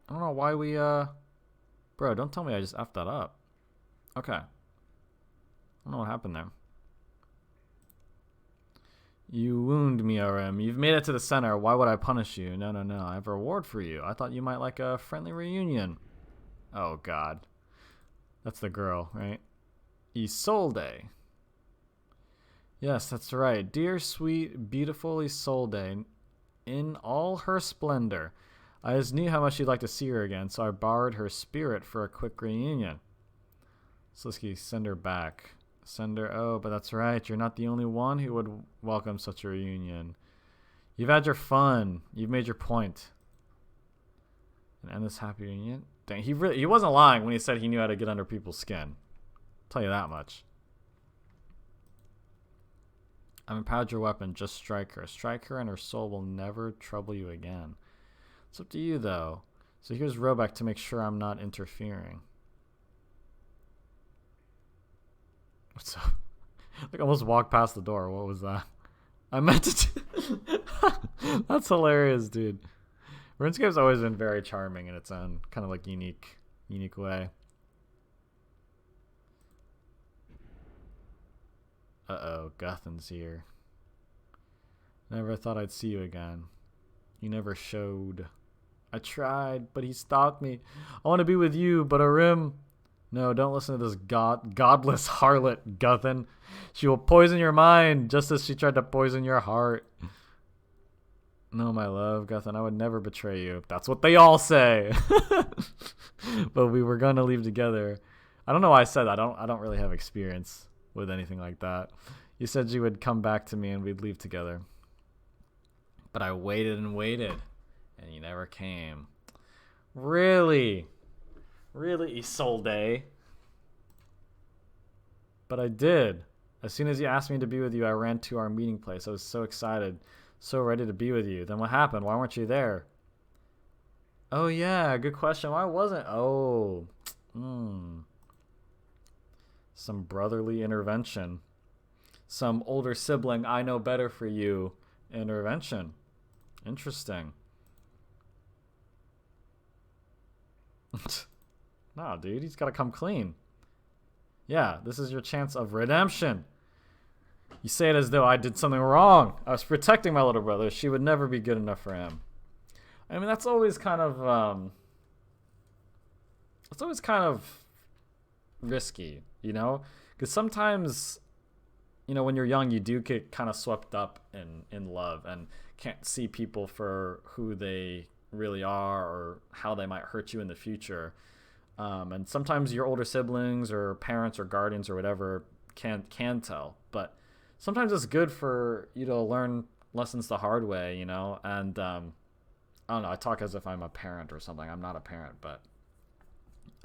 I don't know why we, bro, don't tell me I just effed that up. Okay. I don't know what happened there. You wound me, RM. You've made it to the center. Why would I punish you? No, no, no. I have a reward for you. I thought you might like a friendly reunion. Oh, God. That's the girl, right? Isolde. Yes, that's right. Dear, sweet, beautiful Isolde, in all her splendor. I just knew how much you'd like to see her again, so I borrowed her spirit for a quick reunion. Sliske, send her back. Send her. Oh, but that's right. You're not the only one who would welcome such a reunion. You've had your fun. You've made your point. And end this happy reunion. Dang, he wasn't lying when he said he knew how to get under people's skin. I'll tell you that much. I've empowered your weapon. Just strike her. Strike her and her soul will never trouble you again. It's up to you, though. So here's Roback to make sure I'm not interfering. What's up? I almost walked past the door. What was that? I meant to. That's hilarious, dude. RuneScape's always been very charming in its own kind of like unique way. Uh-oh, Guthan's here. Never thought I'd see you again. You never showed. I tried, but he stopped me. I want to be with you, but Arim... No, don't listen to this godless harlot, Guthan. She will poison your mind, just as she tried to poison your heart. No, my love, Guthan, I would never betray you. That's what they all say. But we were gonna leave together. I don't know why I said that. I don't really have experience with anything like that. You said you would come back to me and we'd leave together. But I waited and waited, and you never came. Really? Really, Isolde? But I did. As soon as you asked me to be with you, I ran to our meeting place. I was so excited, so ready to be with you. Then what happened? Why weren't you there? Oh yeah, good question. Why wasn't? Oh, some brotherly intervention. Some older sibling, I know better for you intervention. Interesting. Nah, dude, he's got to come clean. Yeah, this is your chance of redemption. You say it as though I did something wrong. I was protecting my little brother. She would never be good enough for him. I mean, that's always kind of, risky, you know? Because sometimes, you know, when you're young, you do get kind of swept up in love and can't see people for who they really are or how they might hurt you in the future. And sometimes your older siblings or parents or guardians or whatever can tell, but sometimes it's good for you to learn lessons the hard way, you know. And I don't know, I talk as if I'm a parent or something. I'm not a parent, but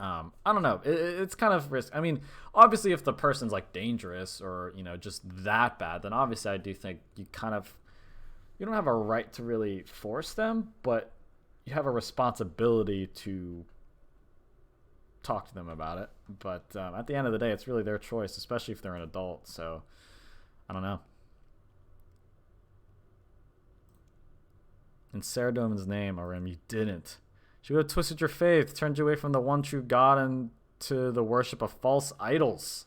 I don't know, it's kind of risk. I mean, obviously if the person's like dangerous or, you know, just that bad, then obviously I do think you don't have a right to really force them, but you have a responsibility to talk to them about it. But at the end of the day, it's really their choice, especially if they're an adult. So I don't know. In Saradomin's name, Arim, you didn't. She would have twisted your faith, turned you away from the one true God and to the worship of false idols.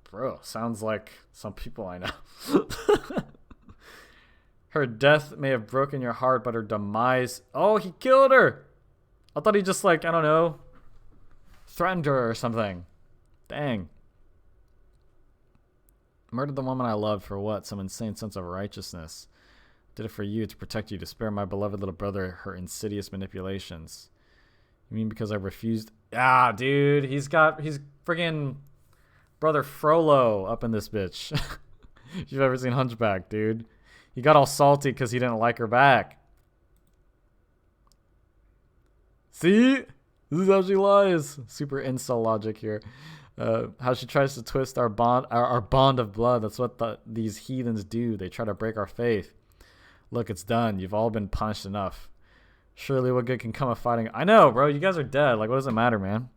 Bro, sounds like some people I know. Her death may have broken your heart, but her demise... Oh, he killed her! I thought he just, like, I don't know, threatened her or something. Dang. Murdered the woman I loved for what? Some insane sense of righteousness. Did it for you, to protect you, to spare my beloved little brother her insidious manipulations. You mean because I refused? Ah, dude, he's friggin' brother Frollo up in this bitch. If you've ever seen Hunchback, dude. He got all salty because he didn't like her back. See? This is how she lies. Super incel logic here. How she tries to twist our bond of blood. That's what these heathens do. They try to break our faith. Look, it's done. You've all been punished enough. Surely what good can come of fighting? I know, bro. You guys are dead. Like, what does it matter, man?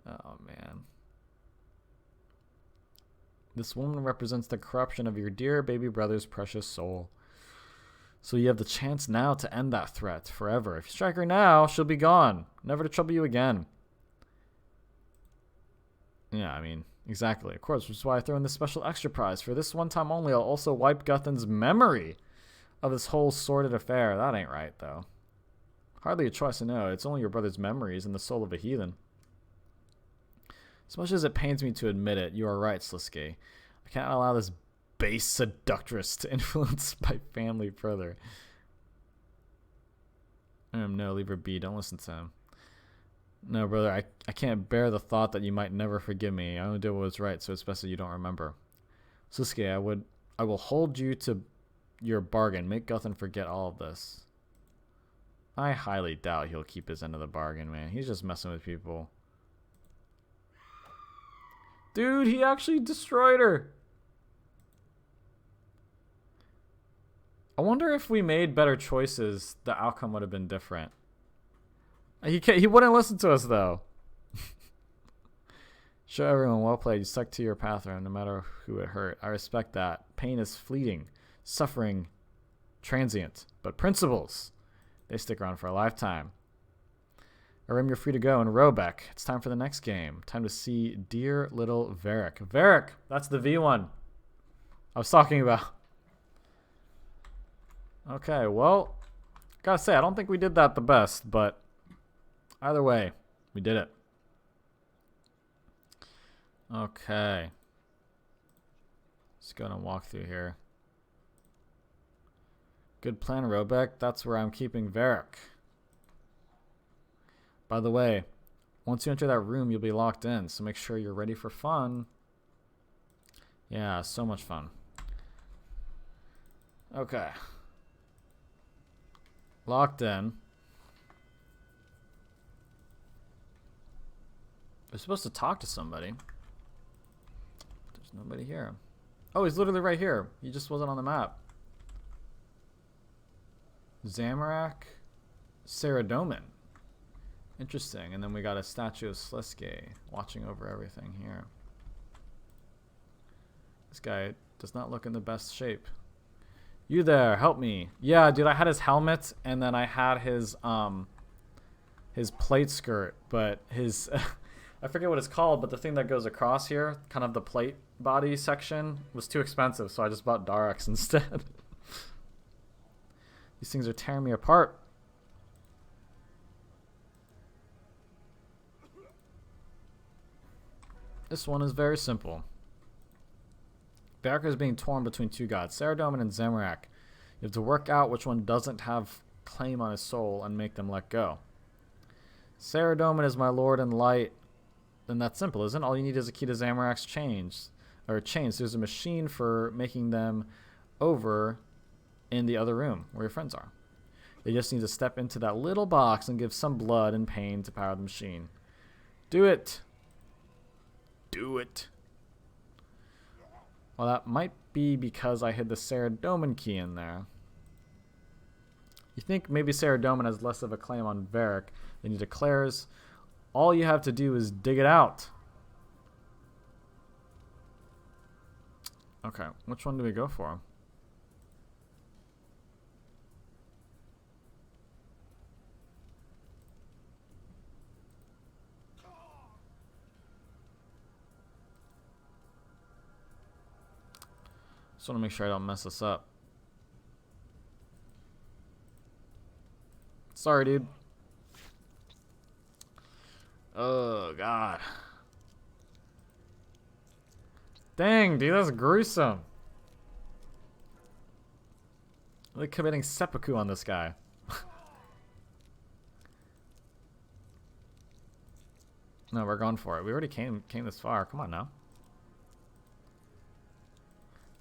Oh, man. This woman represents the corruption of your dear baby brother's precious soul. So you have the chance now to end that threat forever. If you strike her now, she'll be gone. Never to trouble you again. Yeah, I mean, exactly. Of course, which is why I throw in this special extra prize. For this one time only, I'll also wipe Guthan's memory of this whole sordid affair. That ain't right, though. Hardly a choice to know. It's only your brother's memories and the soul of a heathen. As much as it pains me to admit it, you are right, Sliske. I can't allow this base seductress to influence my family further. No, leave her be. Don't listen to him. No, brother, I can't bear the thought that you might never forgive me. I only did what was right, so it's best that you don't remember. Sliske, I will hold you to your bargain. Make Guthan forget all of this. I highly doubt he'll keep his end of the bargain, man. He's just messing with people. Dude, he actually destroyed her. I wonder if we made better choices, the outcome would have been different. He wouldn't listen to us, though. Show everyone, well played. You stuck to your path, no matter who it hurt. I respect that. Pain is fleeting. Suffering, transient. But principles, they stick around for a lifetime. Arim, you're free to go. And Robeck, it's time for the next game. Time to see dear little Varric. Varric, that's the V1 I was talking about. Okay, well, gotta say, I don't think we did that the best, but either way, we did it. Okay. Let's go and walk through here. Good plan, Robeck. That's where I'm keeping Varric. By the way, once you enter that room, you'll be locked in, so make sure you're ready for fun. Yeah, so much fun. Okay. Locked in. We're supposed to talk to somebody. There's nobody here. Oh, he's literally right here. He just wasn't on the map. Zamorak, Saradomin. Interesting. And then we got a statue of Sliske watching over everything here. This guy does not look in the best shape. You there, help me. Yeah, dude, I had his helmet and then I had his plate skirt, but his I forget what it's called, but the thing that goes across here, kind of the plate body section, was too expensive, so I just bought Darex instead. These things are tearing me apart. This one is very simple. Varric is being torn between two gods, Saradomin and Zamorak. You have to work out which one doesn't have claim on his soul and make them let go. Saradomin is my lord and light. Then that's simple, isn't it? All you need is a key to Zamorak's chains. There's a machine for making them over in the other room where your friends are. They just need to step into that little box and give some blood and pain to power the machine. Do it. Do it. Well, that might be because I hid the Saradomin key in there. You think maybe Saradomin has less of a claim on Varric than he declares. All you have to do is dig it out. Okay, which one do we go for? Just want to make sure I don't mess this up. Sorry, dude. Oh, God. Dang, dude, that's gruesome. They're committing seppuku on this guy. No, we're going for it. We already came this far. Come on now.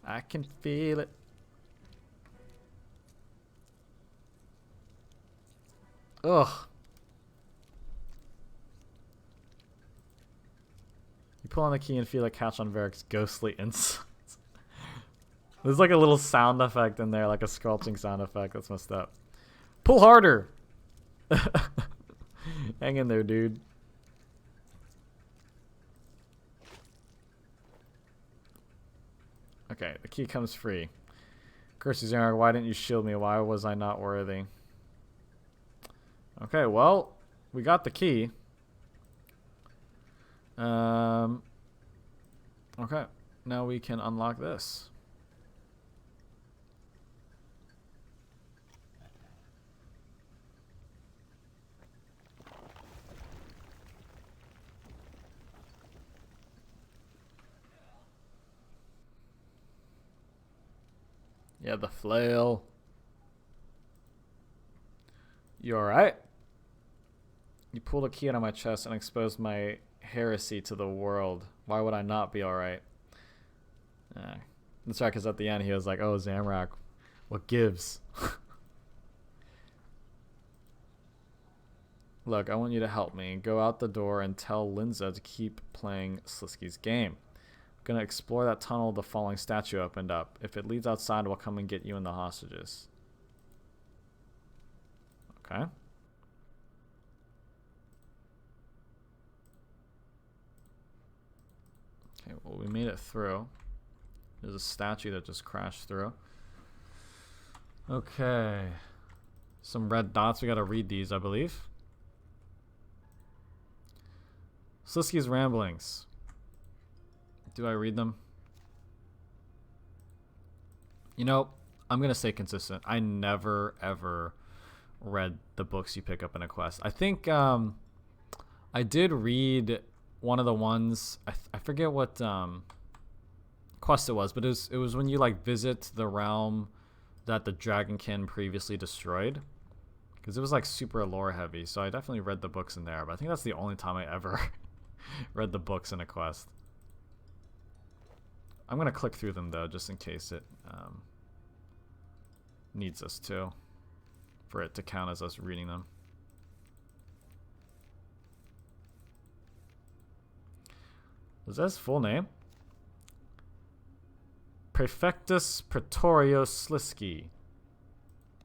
I can feel it. Ugh. You pull on the key and feel it catch on Varric's ghostly insides. There's like a little sound effect in there, like a squelching sound effect. That's messed up. Pull harder! Hang in there, dude. Okay, the key comes free. Curse you, Zarek, why didn't you shield me? Why was I not worthy? Okay, well, we got the key. Okay, now we can unlock this. Yeah, the flail. You alright? You pulled a key out of my chest and exposed my heresy to the world. Why would I not be alright? That's right, because at the end he was like, oh, Zamrak, what gives? Look, I want you to help me. Go out the door and tell Linza to keep playing Sliske's game. I'm going to explore that tunnel the falling statue opened up. If it leads outside, we'll come and get you and the hostages. Okay. Okay, well, we made it through. There's a statue that just crashed through. Okay. Some red dots. We gotta read these, I believe. Sliske's ramblings. Do I read them? You know, I'm gonna stay consistent. I never, ever read the books you pick up in a quest. I think I did read one of the ones. I forget what quest it was, but it was when you like visit the realm that the Dragonkin previously destroyed, because it was like super lore heavy. So I definitely read the books in there, but I think that's the only time I ever read the books in a quest. I'm gonna click through them though, just in case it needs us to, for it to count as us reading them. Is that his full name? Prefectus Praetorio Sliske.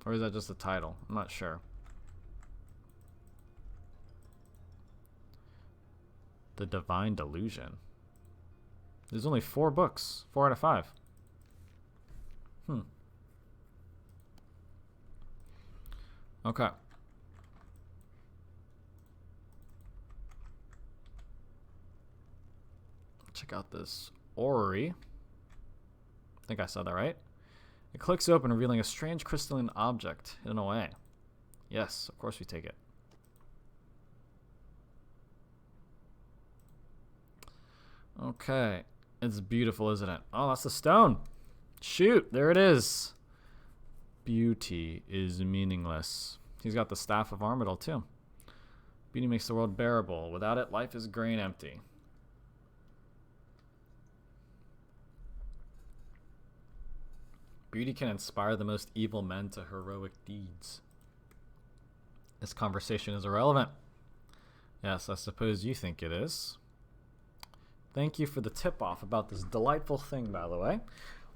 Or is that just a title? I'm not sure. The Divine Delusion. There's only 4 books. 4 out of 5. Okay. Check out this orrery. I think I said that right. It clicks open, revealing a strange crystalline object hidden away. Yes, of course we take it. Okay. It's beautiful, isn't it? Oh, that's the stone. Shoot, there it is. Beauty is meaningless. He's got the Staff of Armadil, too. Beauty makes the world bearable. Without it, life is gray and empty. Beauty can inspire the most evil men to heroic deeds. This conversation is irrelevant. Yes, I suppose you think it is. Thank you for the tip-off about this delightful thing, by the way. I'd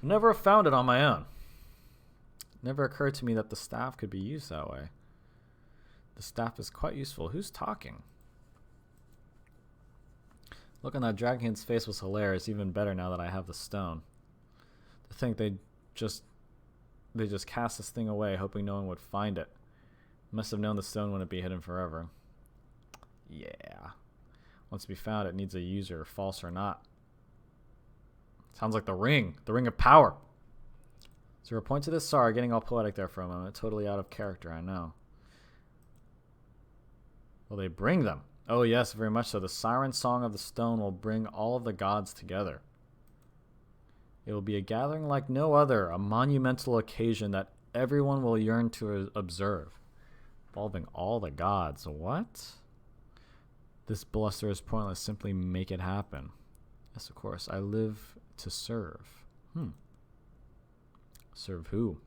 never have found it on my own. It never occurred to me that the staff could be used that way. The staff is quite useful. Who's talking? Look on that Dragonkin's face was hilarious. Even better now that I have the stone. To think they just cast this thing away, hoping no one would find it. Must have known the stone wouldn't be hidden forever. Yeah. Once to be found, it needs a user, false or not. Sounds like the ring of power. Is there a point to this? Sorry, getting all poetic there for a moment. Totally out of character, I know. Will they bring them? Oh yes, very much so. The siren song of the stone will bring all of the gods together. It will be a gathering like no other, a monumental occasion that everyone will yearn to observe. Involving all the gods. What? This bluster is pointless. Simply make it happen. Yes, of course. I live to serve. Serve who?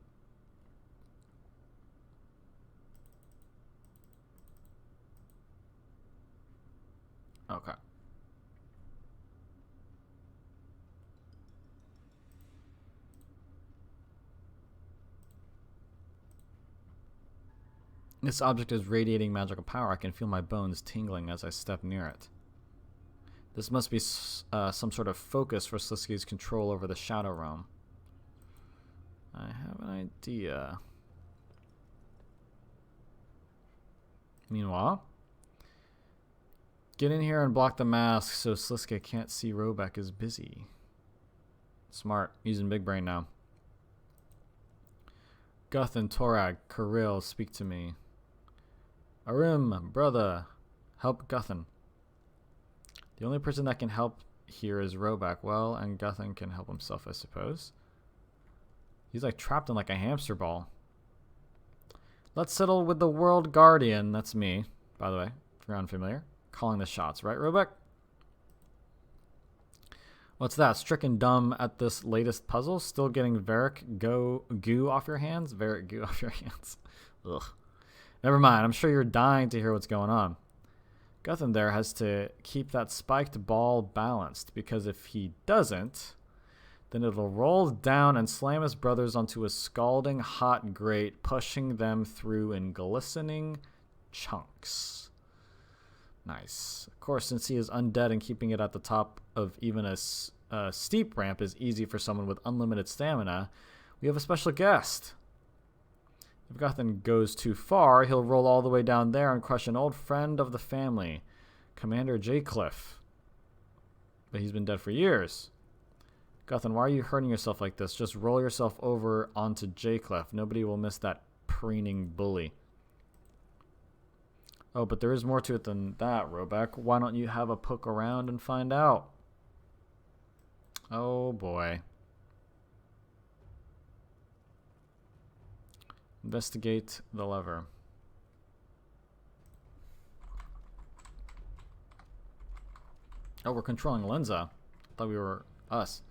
Okay. This object is radiating magical power. I can feel my bones tingling as I step near it. This must be some sort of focus for Sliske's control over the Shadow Realm. I have an idea. Meanwhile, get in here and block the mask so Sliske can't see Robeck is busy. Smart. Using big brain now. Guthan, Torag, Kirill, speak to me. Arim, brother, help Guthan. The only person that can help here is Robeck. Well, and Guthan can help himself, I suppose. He's like trapped in like a hamster ball. Let's settle with the World Guardian. That's me, by the way, if you're unfamiliar. Calling the shots, right, Robeck? What's that? Stricken dumb at this latest puzzle? Still getting Varric goo off your hands? Varric goo off your hands. Ugh. Never mind. I'm sure you're dying to hear what's going on. Guthan there has to keep that spiked ball balanced, because if he doesn't, then it'll roll down and slam his brothers onto a scalding hot grate, pushing them through in glistening chunks. Nice. Of course, since he is undead and keeping it at the top of even a steep ramp is easy for someone with unlimited stamina, we have a special guest. If Guthan goes too far, he'll roll all the way down there and crush an old friend of the family, Commander Jaycliff. But he's been dead for years. Guthan, why are you hurting yourself like this? Just roll yourself over onto Jaycliff. Nobody will miss that preening bully. Oh, but there is more to it than that, Robeck. Why don't you have a poke around and find out? Oh, boy. Investigate the lever. Oh, we're controlling Linza. I thought we were us.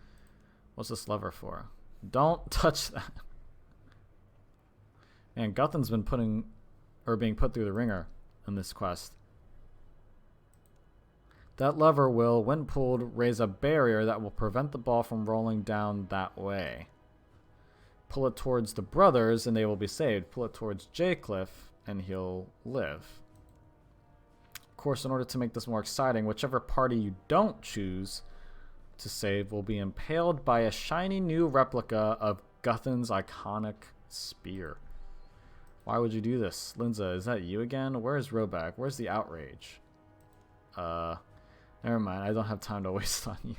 What's this lever for? Don't touch that. Man, Guthan's been being put through the ringer in this quest. That lever will, when pulled, raise a barrier that will prevent the ball from rolling down that way. Pull it towards the brothers and they will be saved. Pull it towards Jaycliff and he'll live. Of course, in order to make this more exciting, whichever party you don't choose to save will be impaled by a shiny new replica of Guthan's iconic spear. Why would you do this? Linza, is that you again? Where's Robeck? Where's the outrage? Never mind. I don't have time to waste on you.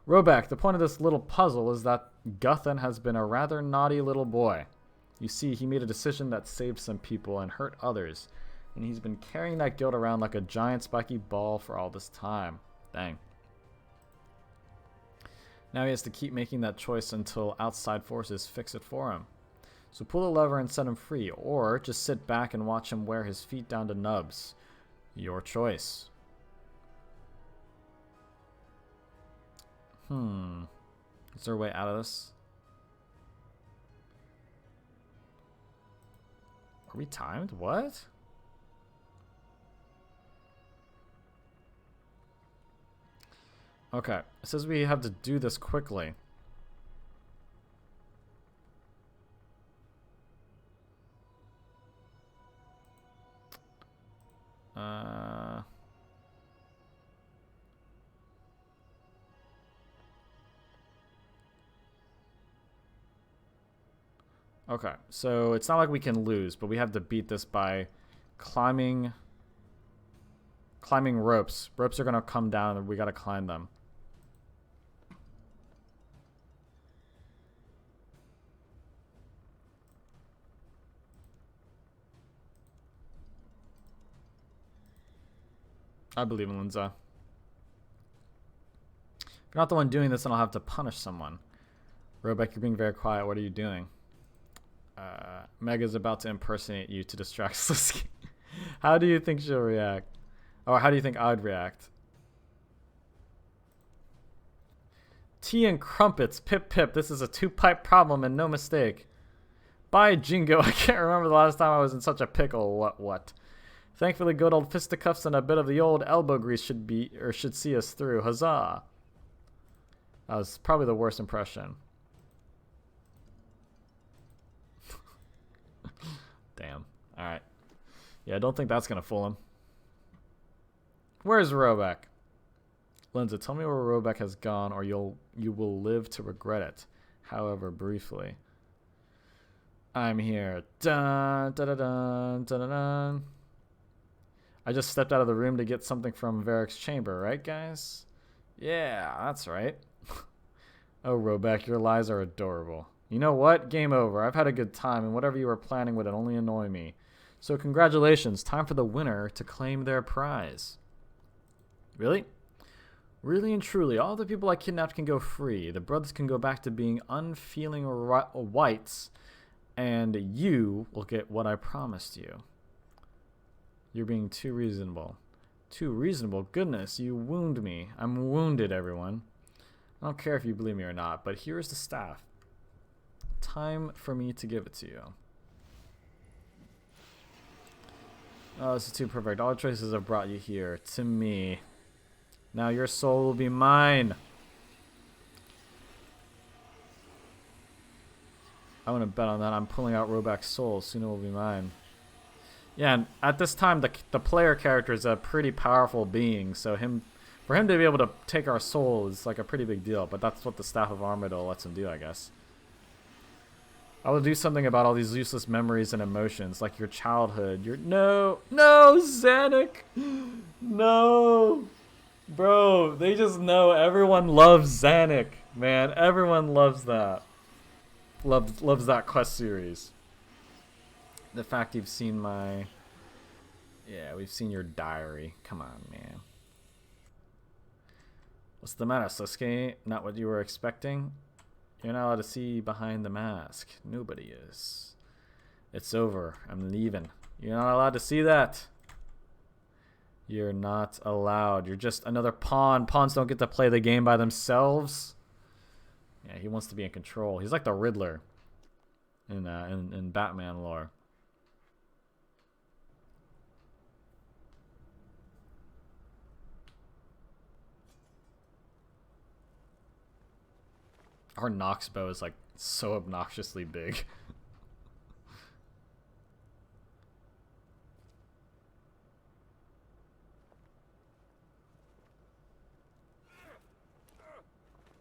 Robeck, the point of this little puzzle is that Guthan has been a rather naughty little boy. You see, he made a decision that saved some people and hurt others, and he's been carrying that guilt around like a giant spiky ball for all this time. Dang. Now he has to keep making that choice until outside forces fix it for him. So pull the lever and set him free, or just sit back and watch him wear his feet down to nubs. Your choice. Is there a way out of this? Are we timed? What? Okay. It says we have to do this quickly. Okay, so it's not like we can lose, but we have to beat this by climbing ropes. Ropes are going to come down and we got to climb them. I believe in Linza. If you're not the one doing this, then I'll have to punish someone. Robeck, you're being very quiet. What are you doing? Mega's about to impersonate you to distract Sliske. How do you think she'll react? Or how do you think I'd react? Tea and crumpets. Pip pip. This is a two-pipe problem and no mistake. Bye, Jingo. I can't remember the last time I was in such a pickle. What? Thankfully, good old fisticuffs and a bit of the old elbow grease should see us through. Huzzah. That was probably the worst impression. Damn. Alright. Yeah, I don't think that's going to fool him. Where's Robeck? Linza, tell me where Robeck has gone or you will live to regret it. However, briefly. I'm here. Dun, dun, dun, dun, dun, dun. I just stepped out of the room to get something from Varric's chamber, right, guys? Yeah, that's right. Oh, Robeck, your lies are adorable. You know what? Game over. I've had a good time, and whatever you were planning would only annoy me. So congratulations. Time for the winner to claim their prize. Really? Really and truly, all the people I kidnapped can go free. The brothers can go back to being unfeeling whites, and you will get what I promised you. You're being too reasonable. Too reasonable? Goodness, you wound me. I'm wounded, everyone. I don't care if you believe me or not, but here's the staff. Time for me to give it to you. Oh, this is too perfect. All choices have brought you here, to me. Now your soul will be mine. I want to bet on that. I'm pulling out Robeck's soul. Soon it will be mine. Yeah, and at this time, the player character is a pretty powerful being, so for him to be able to take our soul is like a pretty big deal, but that's what the Staff of Armadyl lets him do, I guess. I will do something about all these useless memories and emotions, like your childhood, No, Zanuck! No! Bro, they just know everyone loves Zanuck, man. Everyone loves that. Loves that quest series. The fact you've seen my... Yeah, we've seen your diary. Come on, man. What's the matter, Sliske? Not what you were expecting? You're not allowed to see behind the mask. Nobody is. It's over. I'm leaving. You're not allowed to see that. You're not allowed. You're just another pawn. Pawns don't get to play the game by themselves. Yeah, he wants to be in control. He's like the Riddler in Batman lore. Our Nox bow is like so obnoxiously big.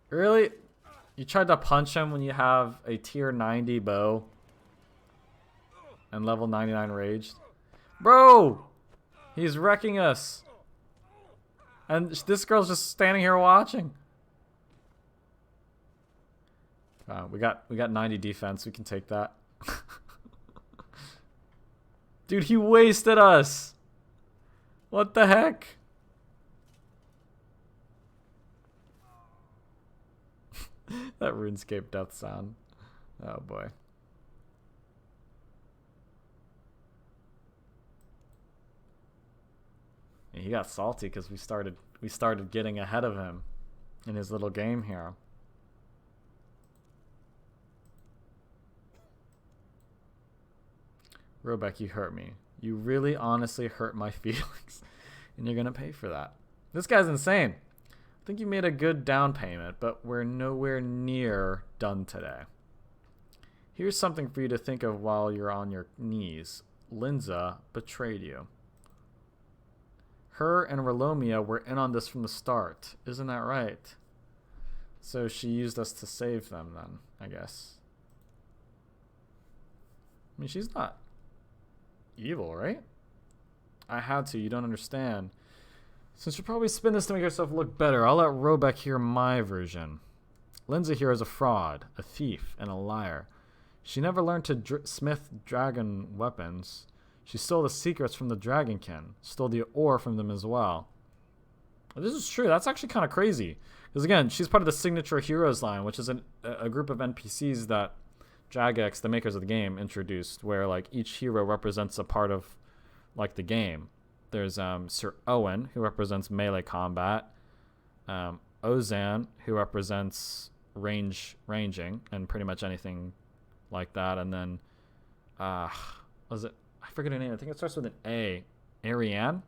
Really? You tried to punch him when you have a tier 90 bow and level 99 rage? Bro! He's wrecking us. And this girl's just standing here watching. We got 90 defense. We can take that. Dude, he wasted us. What the heck? That RuneScape death sound. Oh boy. Yeah, he got salty because we started getting ahead of him in his little game here. Robeck, you hurt me. You really honestly hurt my feelings. And you're gonna pay for that. This guy's insane. I think you made a good down payment, but we're nowhere near done today. Here's something for you to think of while you're on your knees. Linza betrayed you. Her and Relomia were in on this from the start. Isn't that right? So she used us to save them then, I guess. I mean, she's not evil, right? I had to. You don't understand. Since you'll probably spin this to make yourself look better, I'll let Robeck hear my version. Linza here is a fraud, a thief, and a liar. She never learned to smith dragon weapons. She stole the secrets from the Dragonkin, stole the ore from them as well. This is true. That's actually kind of crazy. Because again, she's part of the Signature Heroes line, which is a group of NPCs that Jagex, the makers of the game, introduced, where like each hero represents a part of like the game. There's Sir Owen, who represents melee combat. Ozan, who represents ranging and pretty much anything like that. And then was it, I forget her name. I think it starts with an A. Ariane?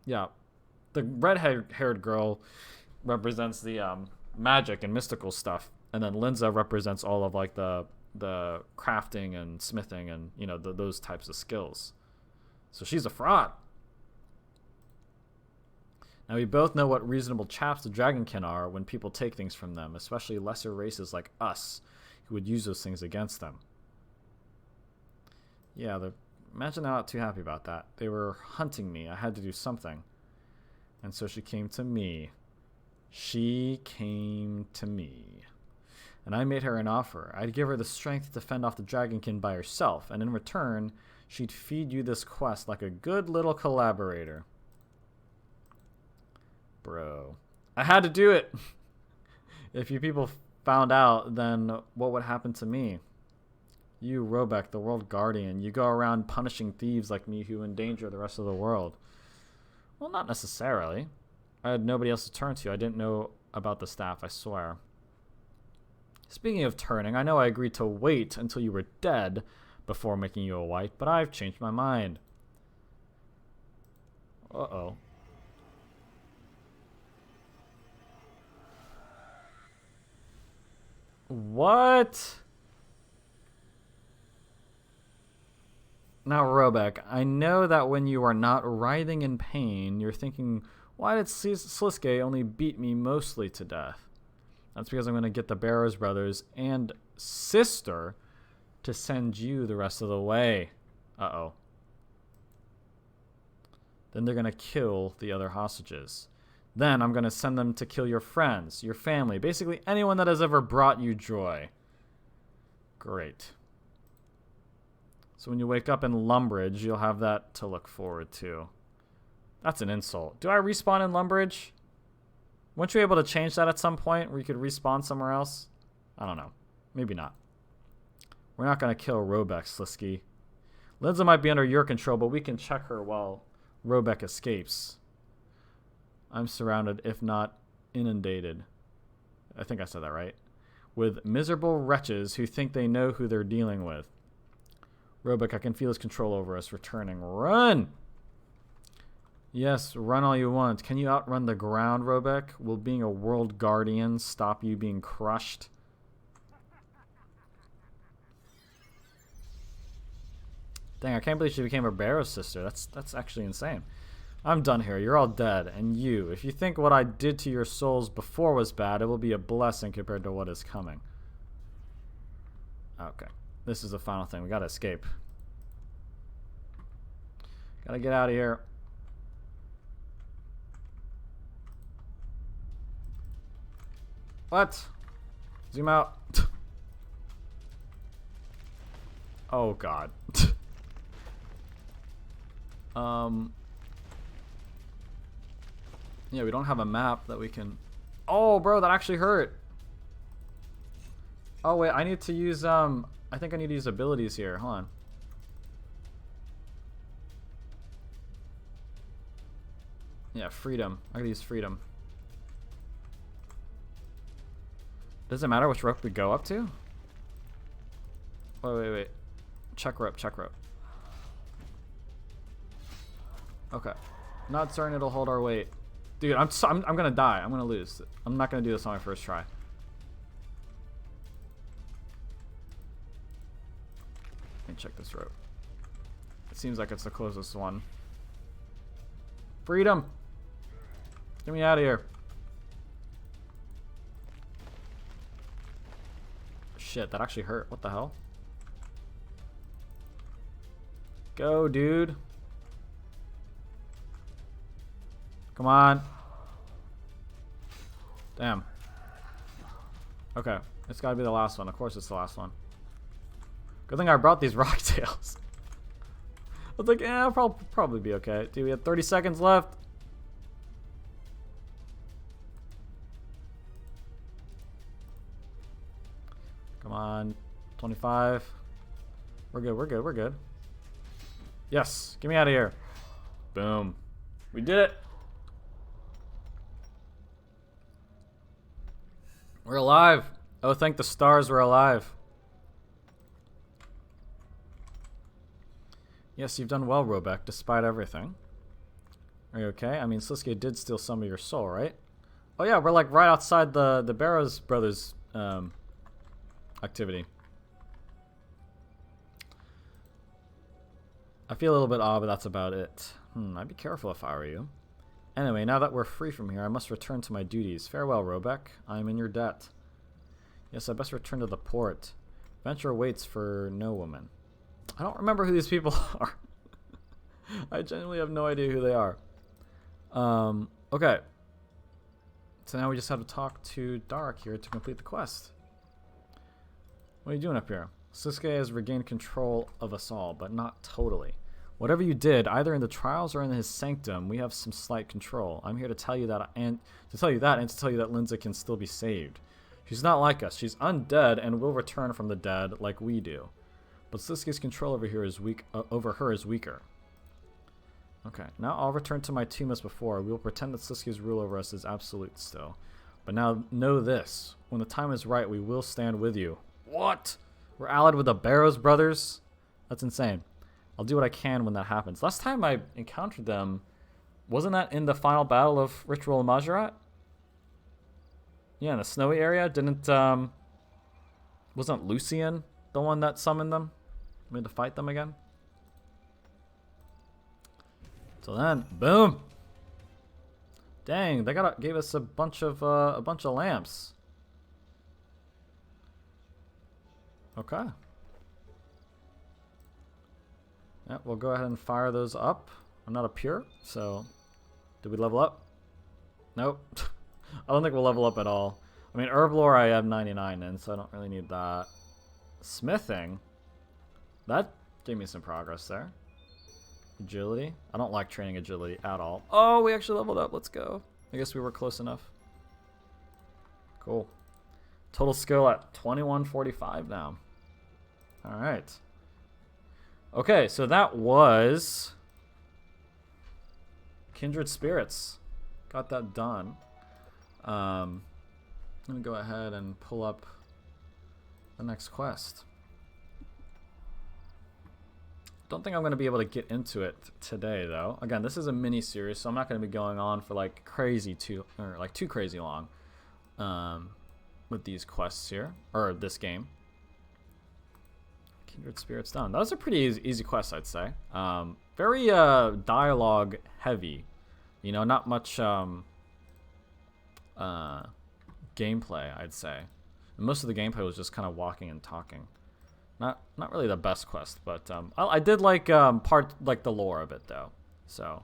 Yeah. The red-haired girl represents the magic and mystical stuff. And then Linza represents all of like the crafting and smithing and, you know, those types of skills. So she's a fraud. Now we both know what reasonable chaps the Dragonkin are when people take things from them, especially lesser races like us, who would use those things against them. Yeah, imagine they're not too happy about that. They were hunting me. I had to do something. And so she came to me. She came to me. And I made her an offer. I'd give her the strength to fend off the Dragonkin by herself, and in return, she'd feed you this quest like a good little collaborator. Bro. I had to do it! If you people found out, then what would happen to me? You, Robeck, the world guardian, you go around punishing thieves like me who endanger the rest of the world. Well, not necessarily. I had nobody else to turn to. I didn't know about the staff, I swear. Speaking of turning, I know I agreed to wait until you were dead before making you a wight, but I've changed my mind. Uh-oh. What? Now, Robeck, I know that when you are not writhing in pain, you're thinking, why did Sliske only beat me mostly to death? That's because I'm going to get the Barrows brothers and sister to send you the rest of the way. Uh-oh. Then they're going to kill the other hostages. Then I'm going to send them to kill your friends, your family, basically anyone that has ever brought you joy. Great. So when you wake up in Lumbridge, you'll have that to look forward to. That's an insult. Do I respawn in Lumbridge? Weren't you able to change that at some point where you could respawn somewhere else? I don't know. Maybe not. We're not going to kill Robeck, Sliske. Linza might be under your control, but we can check her while Robeck escapes. I'm surrounded, if not inundated. I think I said that right. With miserable wretches who think they know who they're dealing with. Robeck, I can feel his control over us returning. Run! Yes, run all you want. Can you outrun the ground, Robeck? Will being a world guardian stop you being crushed? Dang, I can't believe she became a Barrows sister. That's actually insane. I'm done here. You're all dead. And you, if you think what I did to your souls before was bad, it will be a blessing compared to what is coming. Okay. This is the final thing. We gotta escape. Gotta get out of here. What? Zoom out. Oh god. Yeah, we don't have a map that we can... Oh, bro, that actually hurt. Oh, wait, I need to use, I think I need to use abilities here. Hold on. Yeah, freedom. I gotta use freedom. Does it matter which rope we go up to? Wait. Check rope. Okay. Not certain it'll hold our weight. Dude, I'm gonna die. I'm gonna lose. I'm not gonna do this on my first try. Let me check this rope. It seems like it's the closest one. Freedom! Get me out of here. Shit, that actually hurt. What the hell? Go, dude. Come on. Damn. Okay. It's gotta be the last one. Of course it's the last one. Good thing I brought these rock tails. was like, I'll probably be okay. Dude, we have 30 seconds left. Come on. 25. We're good, we're good, we're good. Yes, get me out of here. Boom. We did it. We're alive. Oh, thank the stars we're alive. Yes, you've done well, Robeck, despite everything. Are you okay? I mean, Sliske did steal some of your soul, right? Oh yeah, we're like right outside the Barrows Brothers activity. I feel a little bit odd, but that's about it. I'd be careful if I were you. Anyway, now that we're free from here, I must return to my duties. Farewell, Robeck. I am in your debt. Yes, I best return to the port. Venture waits for no woman. I don't remember who these people are. I genuinely have no idea who they are. Okay. So now we just have to talk to Dark here to complete the quest. What are you doing up here? Sliske has regained control of us all, but not totally. Whatever you did, either in the trials or in his sanctum, we have some slight control. I'm here to tell you that, and to tell you that Linza can still be saved. She's not like us. She's undead and will return from the dead like we do. But Sliske's control over her is weaker. Okay, now I'll return to my tomb as before. We will pretend that Sliske's rule over us is absolute still. But now know this: when the time is right, we will stand with you. What? We're allied with the Barrows brothers? That's insane. I'll do what I can when that happens. Last time I encountered them, wasn't that in the final battle of Ritual Majorat? Yeah, in the snowy area. Wasn't Lucian the one that summoned them? We had to fight them again? So then, boom! Dang, they gave us a bunch of lamps. Okay. Yeah, we'll go ahead and fire those up. I'm not a pure, so did we level up? Nope. I don't think we'll level up at all. I mean, herb lore I have 99 in, so I don't really need that. Smithing, that gave me some progress there. Agility, I don't like training agility at all. Oh, we actually leveled up. Let's go. I guess we were close enough. Cool. Total skill at 2145 now. All right. Okay, so that was Kindred Spirits. Got that done. I'm gonna go ahead and pull up the next quest. Don't think I'm gonna be able to get into it today, though. Again, this is a mini series, so I'm not gonna be going on for like too crazy long with these quests here, or this game. Kindred Spirits done. That was a pretty easy quest, I'd say. Very dialogue heavy. You know, not much gameplay, I'd say. And most of the gameplay was just kind of walking and talking. Not really the best quest, but I did like the lore of it though, so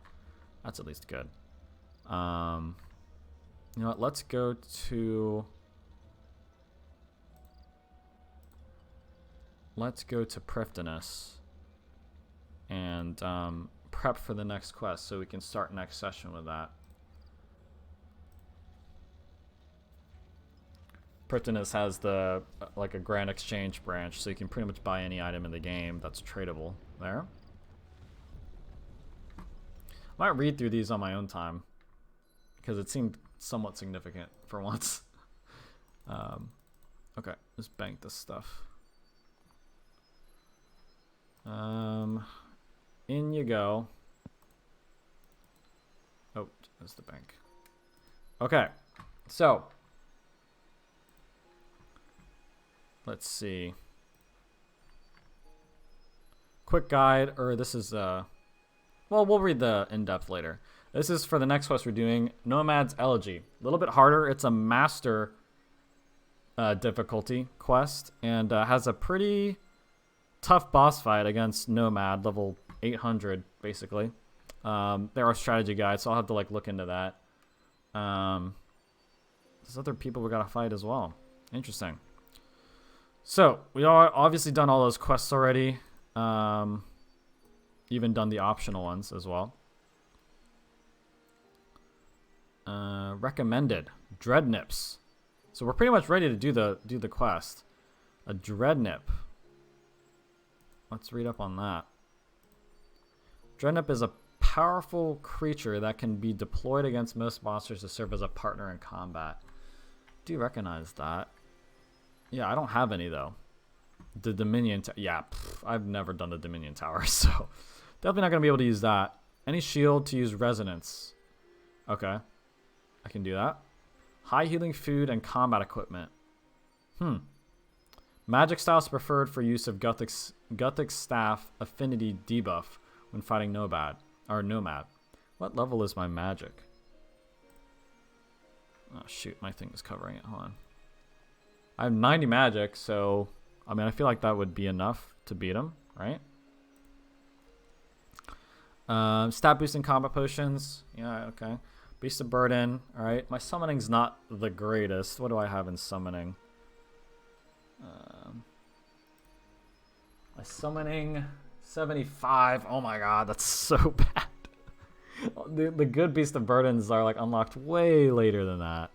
that's at least good. You know what? Let's go to Prifddinas and prep for the next quest so we can start next session with that. Prifddinas has the like a grand exchange branch, so you can pretty much buy any item in the game that's tradable there. I might read through these on my own time because it seemed somewhat significant for once. Okay, let's bank this stuff. In you go. Oh, there's the bank. Okay, so let's see. Quick guide, or this is well, we'll read the in-depth later. This is for the next quest we're doing, Nomad's Elegy. A little bit harder. It's a master difficulty quest, and has a pretty tough boss fight against Nomad, level 800, basically. There are strategy guides, so I'll have to like look into that. There's other people we gotta fight as well. Interesting. So we are obviously done all those quests already. even done the optional ones as well. Recommended Dreadnips. So we're pretty much ready to do the quest. A Dreadnip. Let's read up on that. Dreadnip is a powerful creature that can be deployed against most monsters to serve as a partner in combat. Do you recognize that? Yeah, I don't have any though. The Dominion, I've never done the Dominion Tower, so definitely not gonna be able to use that. Any shield to use resonance. Okay, I can do that. High healing food and combat equipment. Magic styles preferred for use of Guthic staff affinity debuff when fighting Nomad. What level is my magic? Oh shoot, my thing is covering it. Hold on. I have 90 magic, so I mean I feel like that would be enough to beat him, right? Stat boosting combat potions. Yeah, okay. Beast of Burden. Alright. My summoning's not the greatest. What do I have in summoning? My summoning 75. Oh my god, that's so bad. The good Beast of Burdens are like unlocked way later than that.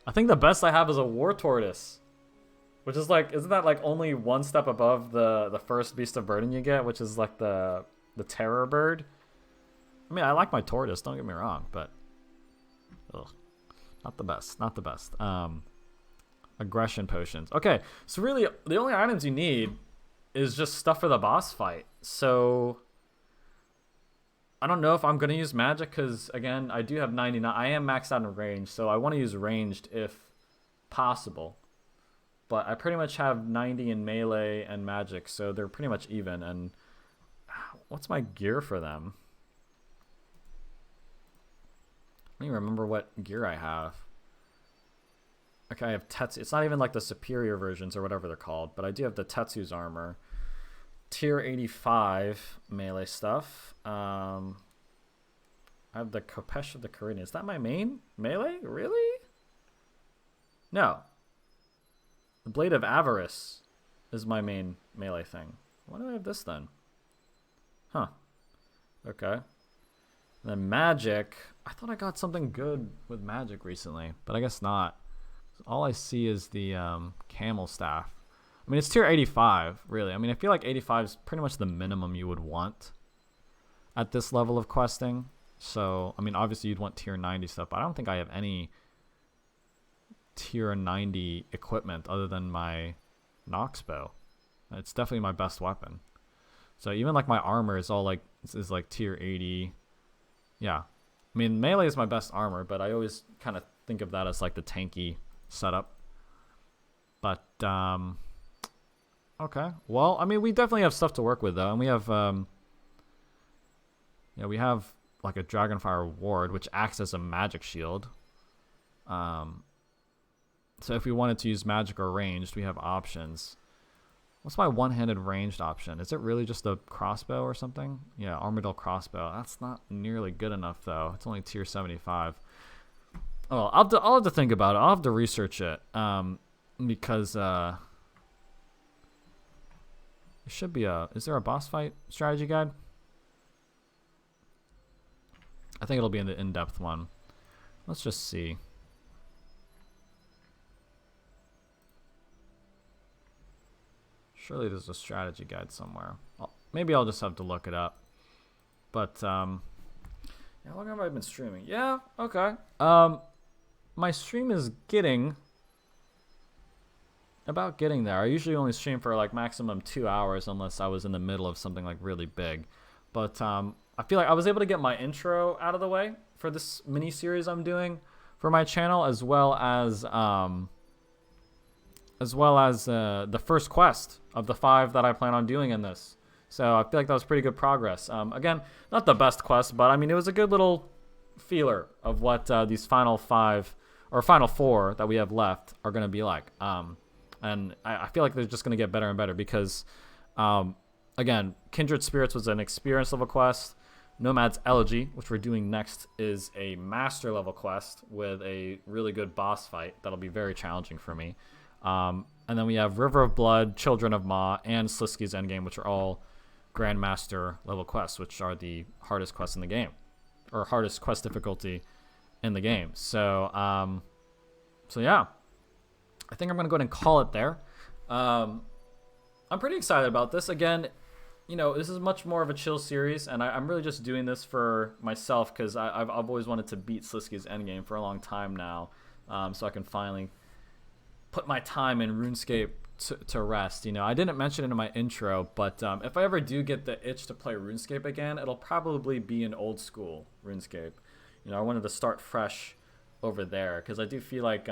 I think the best I have is a War Tortoise. Which is like, isn't that like only one step above the first Beast of Burden you get, which is like the Terror Bird? I mean, I like my Tortoise, don't get me wrong, but not the best, not the best. Aggression potions. Okay, so really the only items you need is just stuff for the boss fight. So I don't know if I'm gonna use magic because again, I do have 99. I am maxed out in range, so I want to use ranged if possible. But I pretty much have 90 in melee and magic, so they're pretty much even. And what's my gear for them? I don't even remember what gear I have. Okay, I have Tetsu. It's not even like the superior versions or whatever they're called, but I do have the Tetsu's armor. Tier 85 melee stuff. I have the Kopesh of the Caribbean. Is that my main melee? Really? No. The Blade of Avarice is my main melee thing. Why do I have this then? Huh. Okay. And then magic. I thought I got something good with magic recently, but I guess not. All I see is the camel staff. I mean, it's tier 85, really. I mean, I feel like 85 is pretty much the minimum you would want at this level of questing. So, I mean, obviously you'd want tier 90 stuff, but I don't think I have any tier 90 equipment other than my Nox bow. It's definitely my best weapon. So even like my armor is all like, is like tier 80. Yeah. I mean, melee is my best armor, but I always kind of think of that as like the tanky setup. But okay, well, I mean, we definitely have stuff to work with though, and we have we have like a Dragonfire ward which acts as a magic shield. So if we wanted to use magic or ranged, we have options. What's my one-handed ranged option? Is it really just a crossbow or something? Yeah, Armadillo crossbow. That's not nearly good enough though. It's only tier 75. Oh, I'll have to think about it. I'll have to research it. Because there should be is there a boss fight strategy guide? I think it'll be in the in-depth one. Let's just see. Surely there's a strategy guide somewhere. Maybe I'll just have to look it up. But yeah, how long have I been streaming? Yeah, okay. My stream is getting there. I usually only stream for like maximum 2 hours unless I was in the middle of something like really big. But I feel like I was able to get my intro out of the way for this mini series I'm doing for my channel, as well as the first quest of the 5 that I plan on doing in this. So I feel like that was pretty good progress. Again, not the best quest, but I mean, it was a good little feeler of what these final 5 or final 4 that we have left are going to be like. And I feel like they're just going to get better and better because, again, Kindred Spirits was an experience level quest. Nomad's Elegy, which we're doing next, is a master level quest with a really good boss fight that'll be very challenging for me. And then we have River of Blood, Children of Ma, and Sliske's Endgame, which are all Grandmaster level quests, which are the hardest quests in the game, or hardest quest difficulty in the game. So yeah, I think I'm gonna go ahead and call it there. I'm pretty excited about this. Again, this is much more of a chill series, and I'm really just doing this for myself because I've always wanted to beat Sliske's Endgame for a long time now, so I can finally put my time in RuneScape to rest. I didn't mention it in my intro, but if I ever do get the itch to play RuneScape again, it'll probably be an old school RuneScape. I wanted to start fresh over there because I do feel like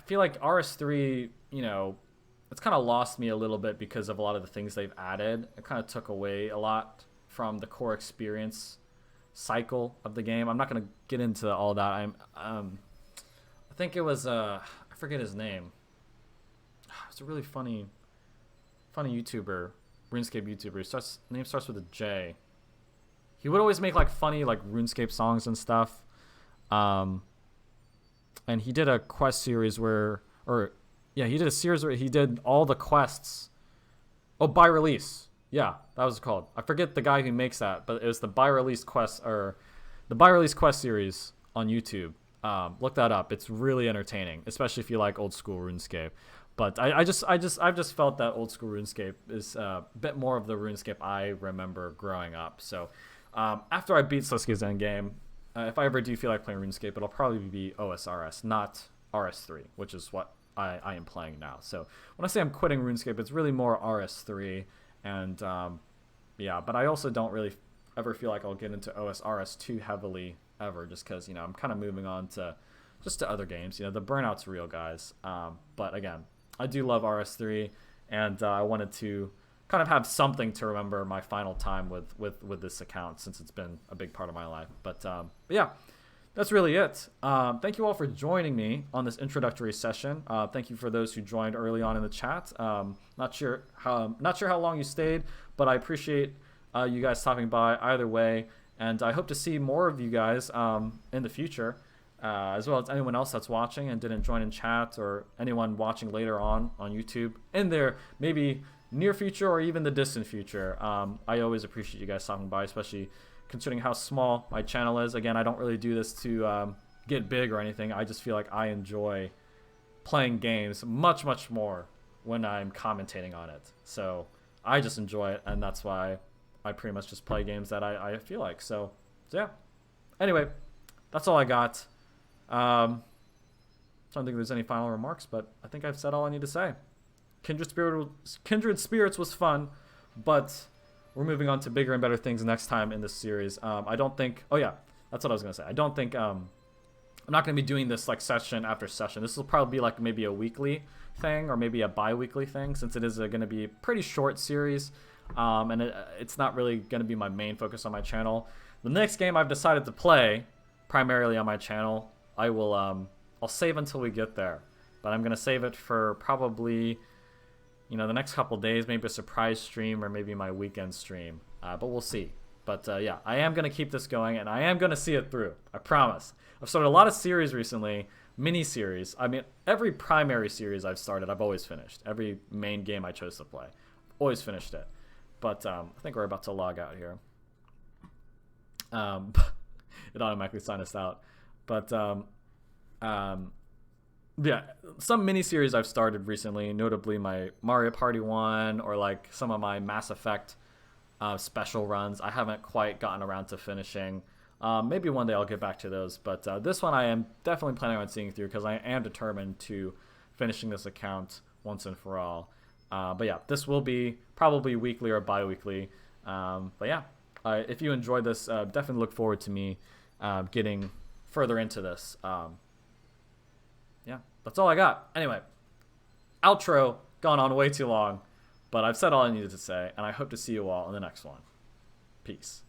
RS3, it's kind of lost me a little bit because of a lot of the things they've added. It kind of took away a lot from the core experience cycle of the game. I'm not going to get into all that. I think it was I forget his name. It's a really funny YouTuber, RuneScape YouTuber. Name starts with a J. He would always make like funny like RuneScape songs and stuff. And he did a quest series he did a series where he did all the quests. Oh, by release. Yeah, that was called. I forget the guy who makes that, but it was the by release quest series on YouTube. Look that up. It's really entertaining, especially if you like old school RuneScape. But I've just felt that old school RuneScape is a bit more of the RuneScape I remember growing up. So after I beat Sliske's Endgame, if I ever do feel like playing RuneScape, it'll probably be OSRS, not RS3, which is what I am playing now. So when I say I'm quitting RuneScape, it's really more RS3. And but I also don't really ever feel like I'll get into OSRS too heavily ever, just because I'm kind of moving on to other games. The burnout's real, guys. But again, I do love RS3, and I wanted to kind of have something to remember my final time with this account, since it's been a big part of my life. But yeah, that's really it. Thank you all for joining me on this introductory session. Thank you for those who joined early on in the chat. Not sure how long you stayed, but I appreciate you guys stopping by either way, and I hope to see more of you guys in the future, as well as anyone else that's watching and didn't join in chat, or anyone watching later on YouTube in their maybe near future or even the distant future. I always appreciate you guys stopping by, especially considering how small my channel is. Again, I don't really do this to get big or anything. I just feel like I enjoy playing games much more when I'm commentating on it. So I just enjoy it, and that's why I pretty much just play games that I feel like. So yeah. Anyway, that's all I got. I don't think there's any final remarks, but I think I've said all I need to say. Kindred Spirits was fun, but we're moving on to bigger and better things next time in this series. I don't think... Oh, yeah. That's what I was going to say. I don't think... I'm not going to be doing this like session after session. This will probably be like maybe a weekly thing, or maybe a bi-weekly thing, since it is going to be a pretty short series. And it's not really going to be my main focus on my channel. The next game I've decided to play primarily on my channel, I will... I'll save until we get there. But I'm going to save it for probably... the next couple days, maybe a surprise stream, or maybe my weekend stream. But we'll see. But yeah, I am going to keep this going, and I am going to see it through. I promise. I've started a lot of series recently, mini-series. I mean, every primary series I've started, I've always finished. Every main game I chose to play, always finished it. But I think we're about to log out here. It automatically signed us out. But yeah, some mini-series I've started recently, notably my Mario Party one, or like some of my Mass Effect special runs, I haven't quite gotten around to finishing. Maybe one day I'll get back to those, but this one I am definitely planning on seeing through, because I am determined to finishing this account once and for all. But yeah, this will be probably weekly or bi-weekly. But yeah, if you enjoyed this, definitely look forward to me getting further into this. Yeah, that's all I got. Anyway, outro, gone on way too long, but I've said all I needed to say, and I hope to see you all in the next one. Peace.